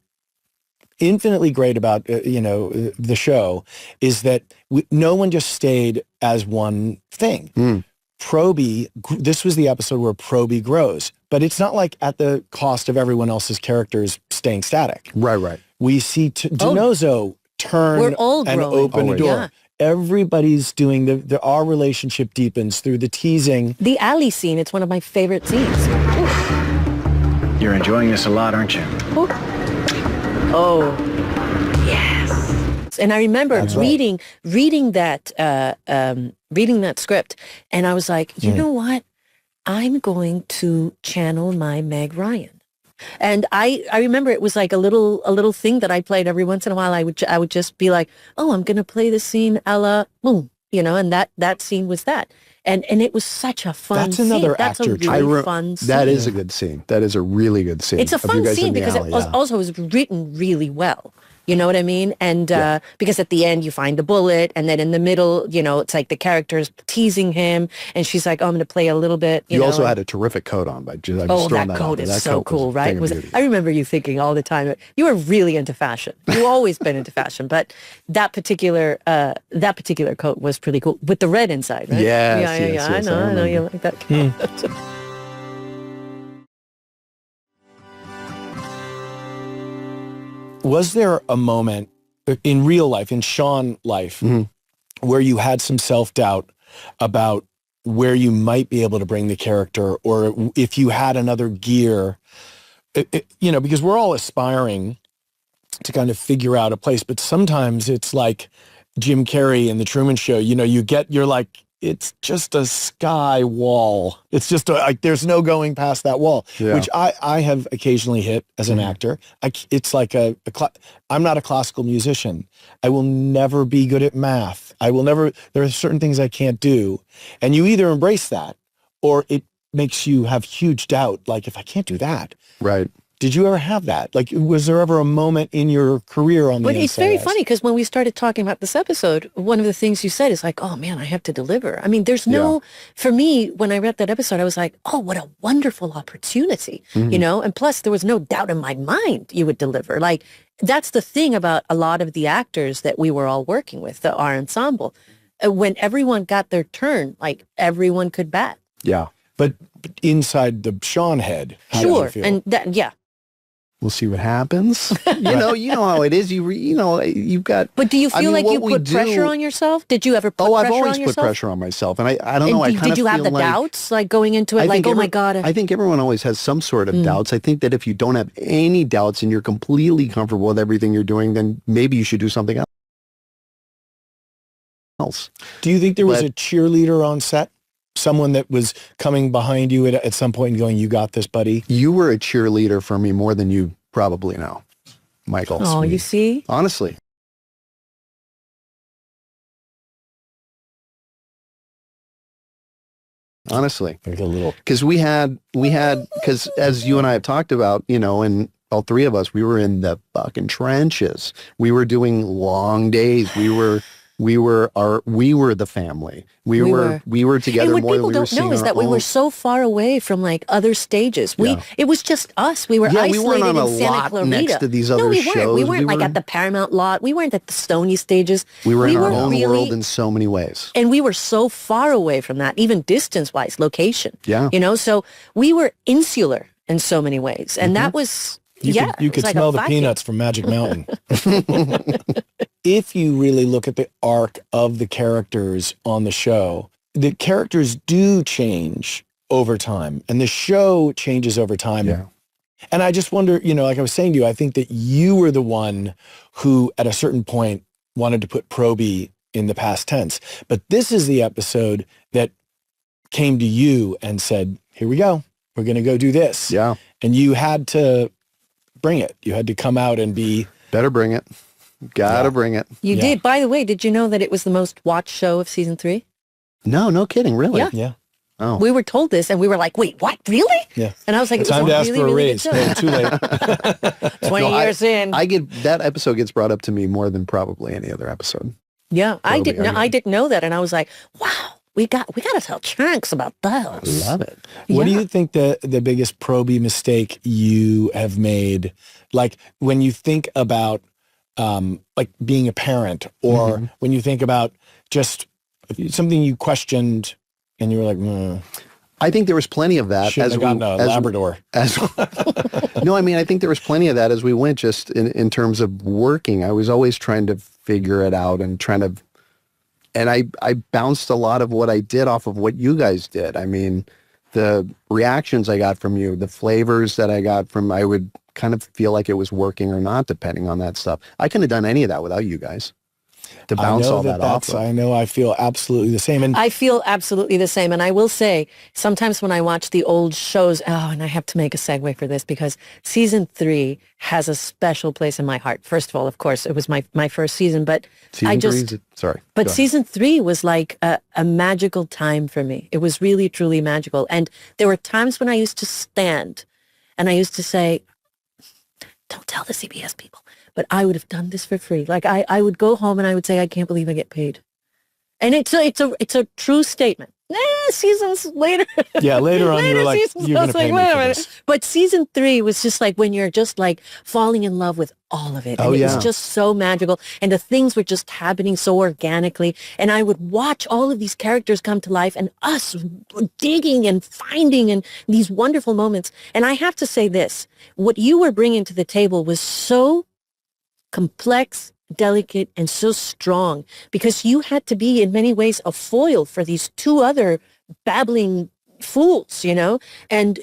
infinitely great about, the show is that no one just stayed as one thing. Probie, this was the episode where Probie grows, but it's not like at the cost of everyone else's characters staying static. Right. We see DiNozzo turn We're all and growing. open a door. Yeah. Everybody's doing our relationship deepens through the teasing. The alley scene, it's one of my favorite scenes. You're enjoying this a lot, aren't you? Oh, yes. And I remember reading that script, and I was like, you know what? I'm going to channel my Meg Ryan. And I remember it was like a little thing that I played every once in a while. I would just be like, oh, I'm going to play the scene a la boom, and that scene was that. And it was such a fun That's another scene. That's actor a really fun scene. That is a good scene. That is a really good scene. It's a fun scene because alley, it also was written really well. You know what I mean? And because at the end you find the bullet, and then in the middle, it's like the character's teasing him, and she's like, "Oh, I'm going to play a little bit." You also had a terrific coat on, by just that coat is so cool, right? I remember you thinking all the time you were really into fashion. You've always been into fashion, but that particular coat was pretty cool with the red inside, right? Yes, I know you like that coat. Was there a moment in real life, in Sean life, where you had some self-doubt about where you might be able to bring the character, or if you had another gear, because we're all aspiring to kind of figure out a place, but sometimes it's like Jim Carrey in The Truman Show, you're like, it's just a sky wall. It's just there's no going past that wall, which I have occasionally hit as an actor. It's like I'm not a classical musician. I will never be good at math. There are certain things I can't do. And you either embrace that, or it makes you have huge doubt. Like, if I can't do that. Right. Did you ever have that? Like, was there ever a moment in your career on the NCIS? It's very funny, because when we started talking about this episode, one of the things you said is like, oh man, I have to deliver. I mean, for me, when I read that episode, I was like, oh, what a wonderful opportunity, and plus there was no doubt in my mind you would deliver. Like, that's the thing about a lot of the actors that we were all working with, our ensemble. When everyone got their turn, like, everyone could bat. Yeah. But inside the Sean head, how did you feel? And we'll see what happens. You know how it is. You've got. But do you feel like you put pressure on yourself? Did you ever put pressure on yourself? Oh, I've always put pressure on myself, and I don't know. Did you have the doubts, like going into it, like, oh my God? I think everyone always has some sort of doubts. I think that if you don't have any doubts and you're completely comfortable with everything you're doing, then maybe you should do something else. Do you think there was a cheerleader on set? Someone that was coming behind you at some point and going, "You got this, buddy"? You were a cheerleader for me more than you probably know, Michael. Oh, sweet. You see? Honestly. Like a little. Because because as you and I have talked about, and all three of us, we were in the fucking trenches. We were doing long days. We were the family. We were together more than we were seeing. And what people don't know is that we were so far away from like other stages. It was just us. We were isolated we weren't on a in Santa lot Clarita. next to these other shows. We weren't like at the Paramount lot. We weren't at the Stony stages. We were in our own world in so many ways. And we were so far away from that, even distance-wise, location. Yeah. So we were insular in so many ways. And that was... You could smell the peanuts from Magic Mountain. If you really look at the arc of the characters on the show, the characters do change over time, and the show changes over time. Yeah. And I just wonder, like I was saying to you, I think that you were the one who at a certain point wanted to put Probie in the past tense. But this is the episode that came to you and said, here we go. We're going to go do this. Yeah. And you had to bring it. You had to come out and be... Better bring it. Gotta bring it. You did. By the way, did you know that it was the most watched show of season 3? No kidding. Really? Yeah. Oh. We were told this, and we were like, wait, what? Really? Yeah. And I was like, it's time to ask for a raise. Really too late. 20 years in. That episode gets brought up to me more than probably any other episode. Yeah. I didn't know that. And I was like, wow. We got to tell Chunks about those. I love it. What do you think the biggest Probie mistake you have made? Like when you think about like being a parent, or when you think about just something you questioned and you were like, I think there was plenty of that. Shouldn't have gotten a Labrador. No, I mean, I think there was plenty of that as we went, just in terms of working. I was always trying to figure it out and I bounced a lot of what I did off of what you guys did. I mean, the reactions I got from you, the flavors that I got from, I would kind of feel like it was working or not, depending on that stuff. I couldn't have done any of that without you guys to bounce all that off of. I know I feel absolutely the same. And I feel absolutely the same. And I will say, sometimes when I watch the old shows, and I have to make a segue for this because season 3 has a special place in my heart. First of all, of course, it was my first season, but season 3 was like a magical time for me. It was really, truly magical. And there were times when I used to stand and I used to say, don't tell the CBS people, but I would have done this for free. Like I would go home and I would say, I can't believe I get paid. And it's a true statement. Seasons later. Yeah, later on you were like, you're going to pay me for this. But season 3 was just like when you're just like falling in love with all of it. And it was just so magical. And the things were just happening so organically. And I would watch all of these characters come to life and us digging and finding and these wonderful moments. And I have to say this, what you were bringing to the table was so complex, delicate, and so strong because you had to be in many ways a foil for these 2 other babbling fools, and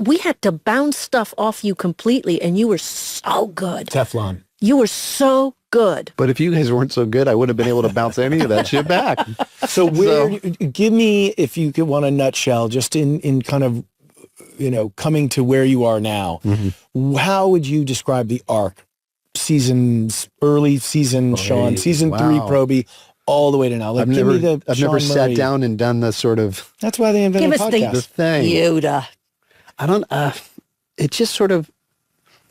we had to bounce stuff off you completely, and you were so good. Teflon. You were so good. But if you guys weren't so good, I wouldn't have been able to bounce any of that shit back. So give me, if you could want a nutshell, just in kind of, coming to where you are now, how would you describe the arc? Early season Sean, season 3 Probie, all the way to now. Like, I've never sat down and done the sort of. That's why they invented Give us the thing. Yoda. I don't. It just sort of.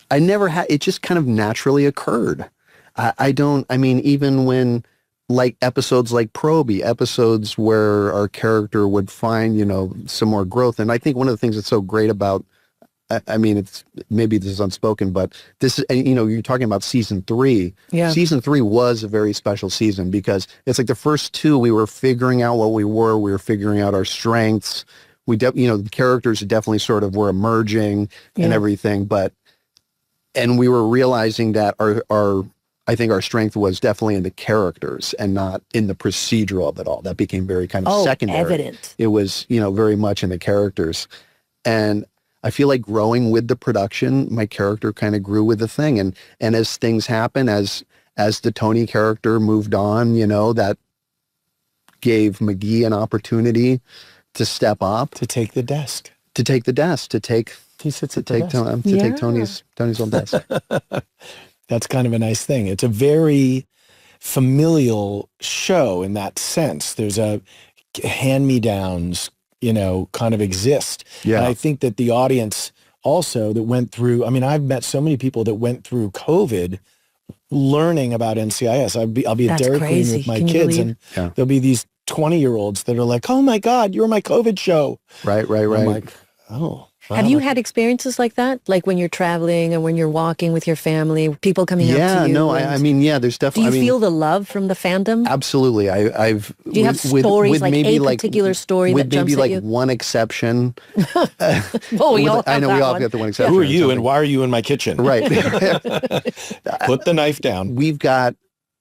I never had. It just kind of naturally occurred. I don't. I mean, even when like episodes like Probie, episodes where our character would find some more growth, and I think one of the things that's so great about. I mean, it's maybe this is unspoken, but this is, you're talking about season 3. Yeah. Season 3 was a very special season because it's like the first 2, we were figuring out what we were figuring out our strengths. The characters definitely sort of were emerging and everything, and we were realizing that I think our strength was definitely in the characters and not in the procedural of it all. That became very kind of secondary. Evident. It was, very much in the characters. And I feel like growing with the production, my character kind of grew with the thing. And as things happen, as the Tony character moved on, that gave McGee an opportunity to step up. To take the desk. He sits at the desk. Take Tony's old desk. That's kind of a nice thing. It's a very familial show in that sense. There's a hand-me-downs, kind of exist. Yeah. And I think that the audience also that went through, I've met so many people that went through COVID learning about NCIS. I'll be at Dairy Queen with my kids and there'll be these 20-year-olds that are like, oh my God, you're my COVID show. Right. I'm like, oh. Have you had experiences like that? Like when you're traveling and when you're walking with your family, people coming up to you? Yeah, no, there's definitely. Do you feel the love from the fandom? Absolutely. Do you have stories, like a particular story that jumps at you? With maybe like one exception. Well, we all have the one exception. Who are you and why are you in my kitchen? Right. Put the knife down. We've got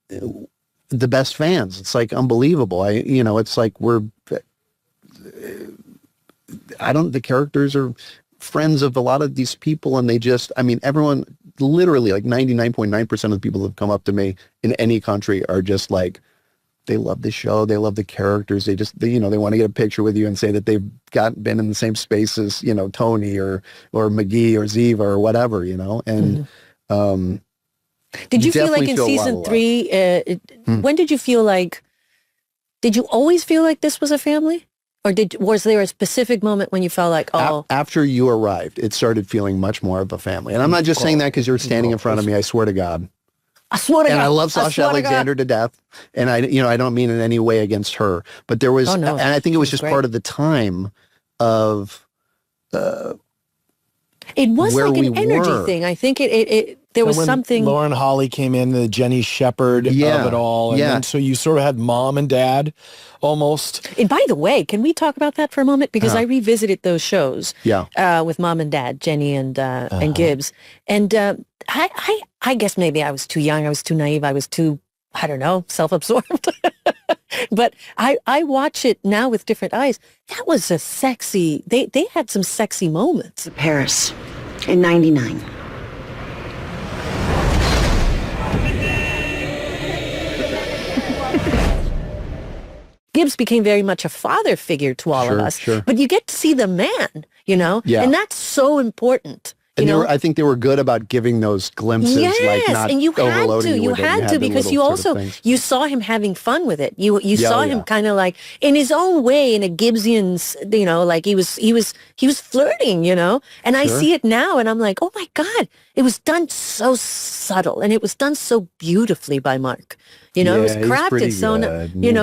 the best fans. It's like unbelievable. It's like the characters are friends of a lot of these people and they just, everyone, literally like 99.9% of the people that have come up to me in any country are just like, they love the show, they love the characters, they want to get a picture with you and say that they've been in the same space as, Tony or McGee or Ziva or whatever, and did you feel like in season 3, when did you feel like, did you always feel like this was a family? Or was there a specific moment when you felt like, After you arrived, it started feeling much more of a family. And I'm not just saying that because you're standing in front of me. I swear to God. I swear to God. And I love Sasha Alexander to death. And I don't mean in any way against her. But there was, and I think it was just part of the time of it was like an energy thing. I think There was when something. Lauren Holly came in, the Jenny Shepherd of it all. And then, so you sort of had mom and dad almost. And by the way, can we talk about that for a moment? Because I revisited those shows with mom and dad, Jenny and Gibbs. And I guess maybe I was too young. I was too naive. I was too, I don't know, self-absorbed. But I watch it now with different eyes. That was a sexy, they had some sexy moments. Paris in 99. Gibbs became very much a father figure to all of us. Sure. But you get to see the man, you know? Yeah. And that's so important. And I think they were good about giving those glimpses, like not and you overloading had to. You had to because you also you saw him having fun with it. You saw him kind of like in his own way, in a Gibbsian, like he was flirting, And I see it now, and I'm like, oh my God, it was done so subtle, and it was done so beautifully by Mark. It was crafted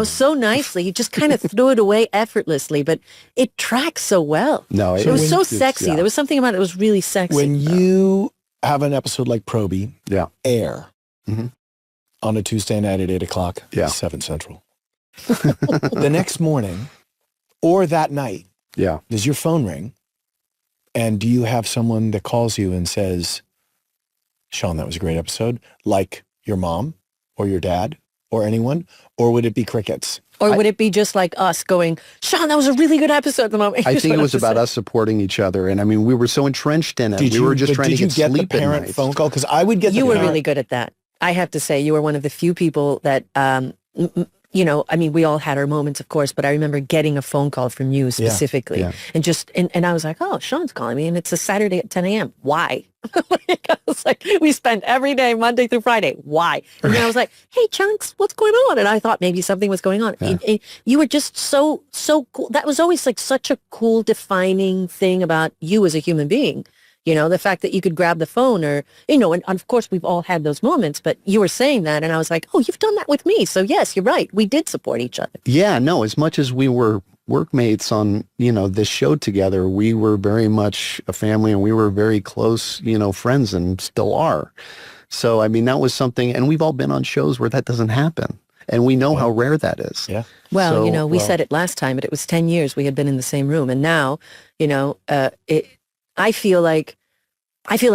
so nicely. He just kind of threw it away effortlessly, but it tracks so well. No, it was so sexy. There was something about it that was really sexy. When you have an episode like Probie air on a Tuesday night at 8:00, 7 Central, the next morning or that night, does your phone ring? And do you have someone that calls you and says, Sean, that was a great episode, like your mom or your dad or anyone? Or would it be crickets? Or would it be just like us going, Sean, that was a really good episode at the moment? I think it was about us supporting each other. And I mean, we were so entrenched in it. We were just trying to get sleep at night. Did you get the parent phone call? Because I would get You were really good at that. I have to say, you were one of the few people that, I mean, we all had our moments, of course, but I remember getting a phone call from you specifically. And I was like, oh, Sean's calling me, and it's a Saturday at 10 a.m. Why? I was like, we spent every day, Monday through Friday. Why? And then I was like, hey, Chunks, what's going on? And I thought maybe something was going on. And you were just so cool. That was always like such a cool defining thing about you as a human being. The fact that you could grab the phone or, and of course we've all had those moments, but you were saying that and I was like, oh, you've done that with me. So yes, you're right. We did support each other. Yeah, no, as much as we were workmates on, this show together, we were very much a family and we were very close, friends and still are. So, I mean, that was something, and we've all been on shows where that doesn't happen. And we know how rare that is. Yeah. Well, we said it last time, but it was 10 years we had been in the same room. And now, I feel like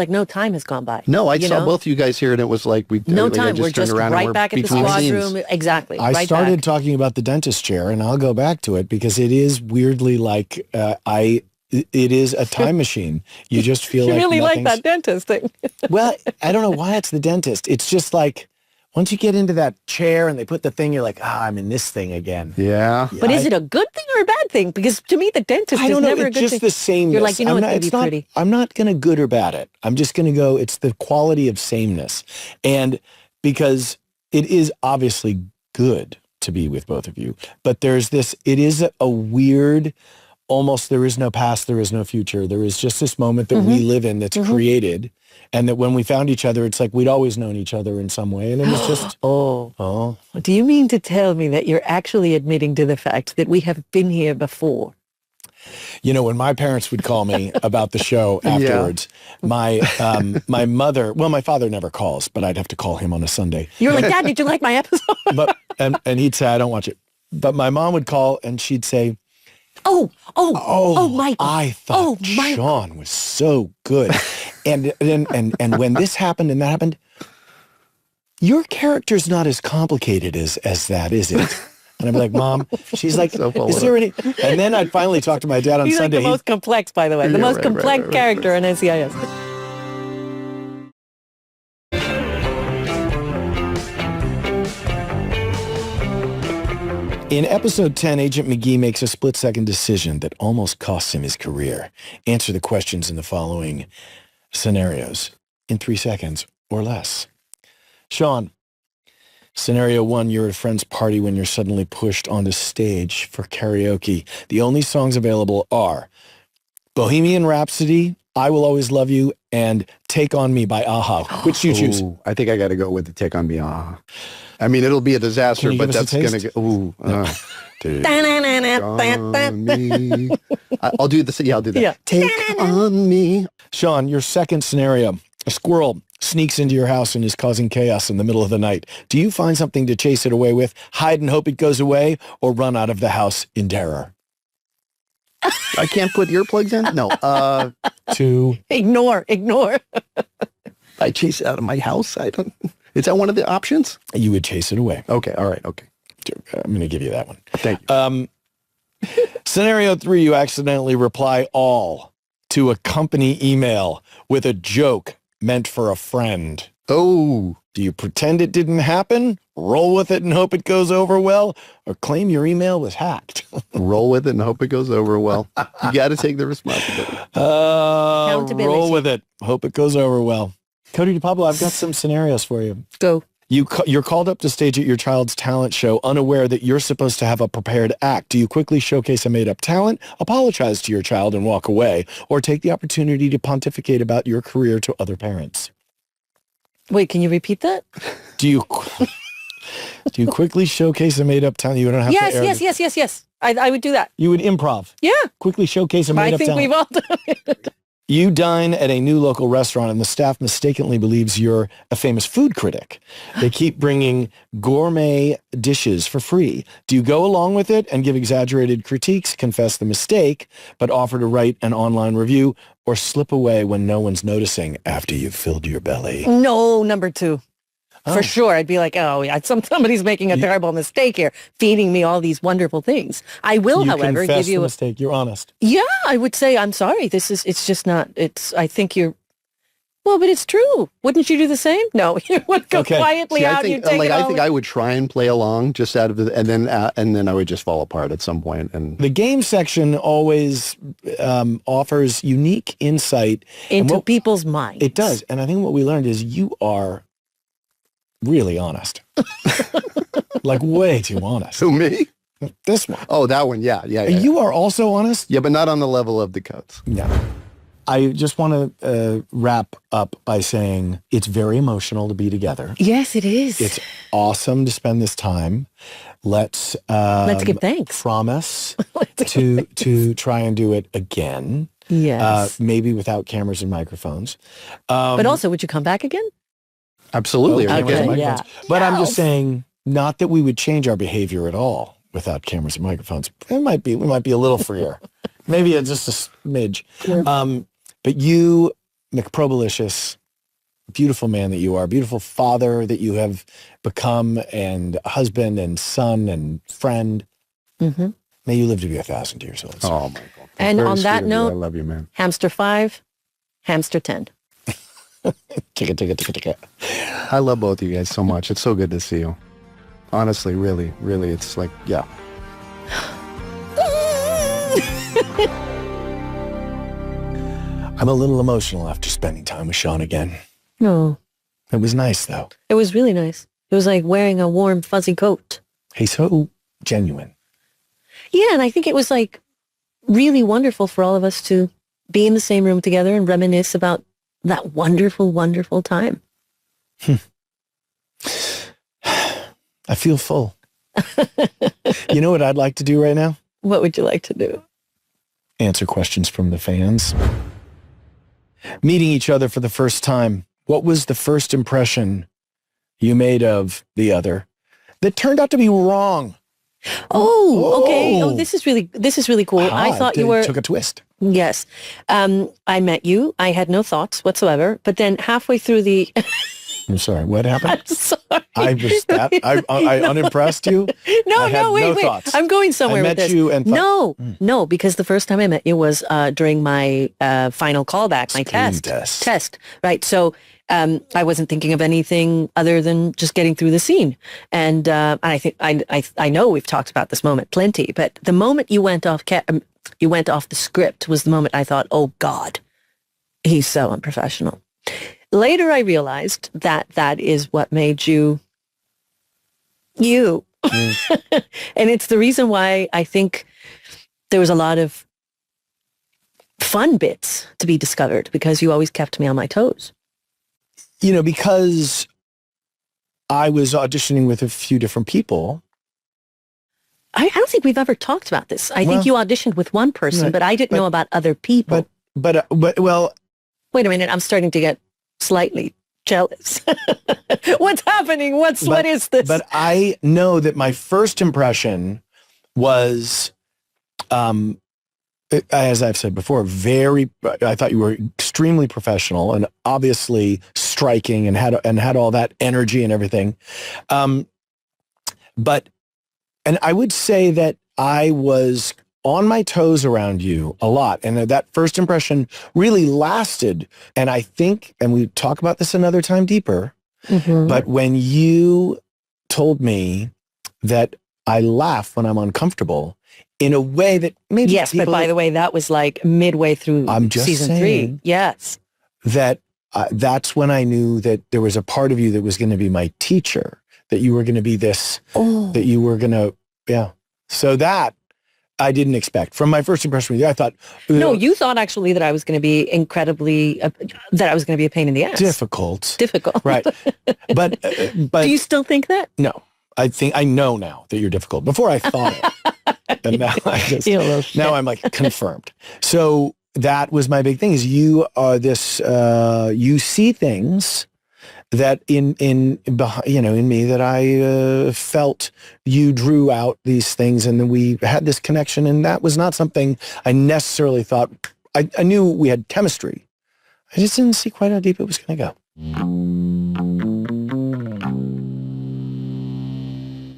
no time has gone by. No, I saw both of you guys here, and it was like no time. We're just right back at the squad room. Exactly. I started talking about the dentist chair, and I'll go back to it because it is weirdly like it is a time machine. You just feel like really like that dentist thing. Well, I don't know why it's the dentist. It's just like once you get into that chair and they put the thing, you're like, I'm in this thing again. Yeah. But is it a good thing or a bad thing? Because to me, the dentist is never a good thing. It's just the sameness. You're like, it's going to be pretty. I'm not going to good or bad it. I'm just going to go, it's the quality of sameness. And because it is obviously good to be with both of you, but there's this, it is a weird, almost there is no past, there is no future. There is just this moment that we live in that's created. And that when we found each other, it's like we'd always known each other in some way. And it was just... Oh. Do you mean to tell me that you're actually admitting to the fact that we have been here before? When my parents would call me about the show afterwards, my mother... Well, my father never calls, but I'd have to call him on a Sunday. You were like, Dad, did you like my episode? and he'd say, I don't watch it. But my mom would call and she'd say... Oh, Michael. I thought Sean was so good. And when this happened and that happened, your character's not as complicated as that, is it? And I'd be like, Mom, she's like, is there any? And then I'd finally talk to my dad on Sunday. He's like the most complex, by the way, the most complex character in NCIS. In episode 10, Agent McGee makes a split-second decision that almost costs him his career. Answer the questions in the following scenarios in 3 seconds or less. Sean, scenario 1, you're at a friend's party when you're suddenly pushed onto stage for karaoke. The only songs available are Bohemian Rhapsody, I Will Always Love You, and Take On Me by a-ha. Which do you choose? I think I got to go with the Take On Me, a-ha. I mean, it'll be a disaster, but that's going to go. I'll do this. Yeah, I'll do that. Yeah. Take on me. Sean, your second scenario. A squirrel sneaks into your house and is causing chaos in the middle of the night. Do you find something to chase it away with, hide and hope it goes away, or run out of the house in terror? I can't put earplugs in? No. To Ignore. I chase it out of my house? Is that one of the options? You would chase it away. Okay. All right. Okay. I'm going to give you that one. Thank you. Scenario 3, you accidentally reply all to a company email with a joke meant for a friend. Oh. Do you pretend it didn't happen, roll with it and hope it goes over well, or claim your email was hacked? Roll with it and hope it goes over well. You got to take the responsibility. Accountability. Roll with it. Hope it goes over well. Cody DePablo, I've got some scenarios for you. Go. You're called up to stage at your child's talent show, unaware that you're supposed to have a prepared act. Do you quickly showcase a made-up talent, apologize to your child and walk away, or take the opportunity to pontificate about your career to other parents? Wait, can you repeat that? Do you quickly showcase a made-up talent? You don't have to air Yes. I would do that. You would improv. Yeah. Quickly showcase a I made-up think talent. we've all done it. You dine at a new local restaurant and the staff mistakenly believes you're a famous food critic. They keep bringing gourmet dishes for free. Do you go along with it and give exaggerated critiques, confess the mistake, but offer to write an online review, or slip away when no one's noticing after you've filled your belly? No, number 2. Oh. For sure. I'd be like, oh, yeah, somebody's making a terrible mistake here, feeding me all these wonderful things. I will, You however, confess give you the a mistake. You're honest. Yeah, I would say, I'm sorry. It's just not, I think you're, well, but it's true. Wouldn't you do the same? No, you would go Okay. quietly See, out and you take it all. I think I would try and play along just out of the, and then I would just fall apart at some point. And The game section always offers unique insight into people's minds. It does. And I think what we learned is you are really honest. Like way too honest. Who, me? This one. Oh, that one. Yeah. You are also honest? Yeah, but not on the level of the Cotes. No. I just want to wrap up by saying it's very emotional to be together. Yes, it is. It's awesome to spend this time. Let's give thanks. Promise to try and do it again. Yes. Maybe without cameras and microphones. But also, would you come back again? Absolutely. Okay, Okay, microphones. yeah. But I'm just saying, not that we would change our behavior at all without cameras and microphones. We might be a little freer. Maybe just a smidge. Yeah. But you, McProbalicious, beautiful man that you are, beautiful father that you have become, and husband and son and friend. Mm-hmm. May you live to be 1,000 years old. So. Oh, Michael. And Very on sweet that of you. note, I love you, man. hamster 5, hamster 10. Ticka. I love both of you guys so much. It's so good to see you. Honestly, really, it's like, yeah. I'm a little emotional after spending time with Sean again. No, It was nice, though. it was really nice. It was like wearing a warm, fuzzy coat. He's so genuine. Yeah, and I think it was like really wonderful for all of us to be in the same room together and reminisce about that wonderful, wonderful time. I feel full. You know what I'd like to do right now? What would you like to do? Answer questions from the fans. Meeting each other for the first time, what was the first impression you made of the other that turned out to be wrong? Oh, okay. Oh. Oh, this is really cool. I thought you were... Took a twist. Yes. I met you. I had no thoughts whatsoever. But then halfway through the... I'm sorry. What happened? I'm sorry. I unimpressed you? Wait. Thoughts. I'm going somewhere I with met this. you and thought, No, because the first time I met you was during my final callback, my Screen test. Right. So I wasn't thinking of anything other than just getting through the scene. And I think I know we've talked about this moment plenty, but the moment you went off the script was the moment I thought, oh God, he's so unprofessional. Later, I realized that is what made you. And it's the reason why I think there was a lot of fun bits to be discovered, because you always kept me on my toes. You know, because I was auditioning with a few different people. I don't think we've ever talked about this. I think you auditioned with one person, Right, but I didn't know about other people. But well, wait a minute, I'm starting to get slightly jealous. What's happening? What is this? But I know that my first impression was, as I've said before, I thought you were extremely professional and obviously striking and had all that energy and everything. And I would say that I was on my toes around you a lot. And that first impression really lasted. And I think, and we talk about this another time deeper, but when you told me that I laugh when I'm uncomfortable in a way that maybe yes, but by the way, that was like midway through season 3. Yes. That's when I knew that there was a part of you that was going to be my teacher, that you were going to be this, that you were going to, So that I didn't expect. From my first impression with you, I thought... No, you thought actually that I was going to be incredibly, that I was going to be a pain in the ass. Difficult. Right. But do you still think that? No. I know now that you're difficult. Before I thought it. And now I'm like confirmed. So that was my big thing, is you are this, you see things that in me that I felt you drew out these things, and then we had this connection, and that was not something I necessarily thought. I knew we had chemistry. I just didn't see quite how deep it was going to go.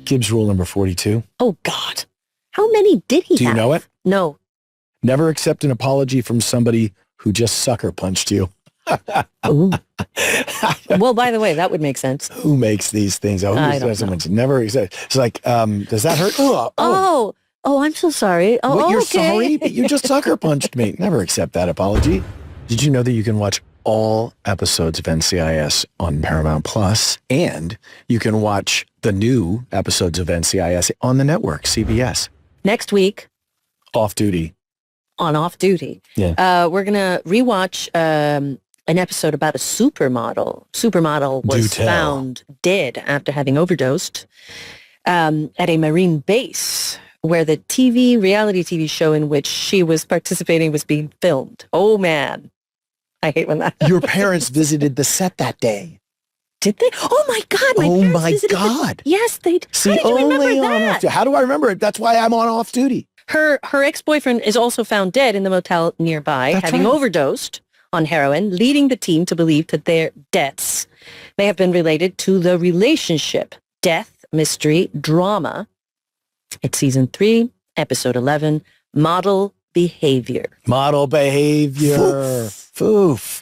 Gibbs rule number 42. Oh, God. How many did he have? Do you know it? No. Never accept an apology from somebody who just sucker punched you. Well, by the way, that would make sense. Who makes these things? I don't know. Never accept. It's like, does that hurt? Oh, I'm so sorry. Oh, you're okay. sorry, but you just sucker punched me. Never accept that apology. Did you know that you can watch all episodes of NCIS on Paramount Plus, and you can watch the new episodes of NCIS on the network, CBS? Next week. Off duty. On Off Duty. Yeah. We're going to rewatch an episode about a supermodel. Supermodel was found dead after having overdosed at a Marine base where the reality TV show in which she was participating was being filmed. Oh, man. I hate when that happens. Your parents visited the set that day. Did they? Oh, my God. My parents visited. Yes, they did. See, how did you remember that? How do I remember it? That's why I'm on off duty. Her ex-boyfriend is also found dead in the motel nearby, having overdosed on heroin, leading the team to believe that their deaths may have been related to the relationship. Death, mystery, drama. It's season 3, episode 11, Model Behavior. Model Behavior. Foof.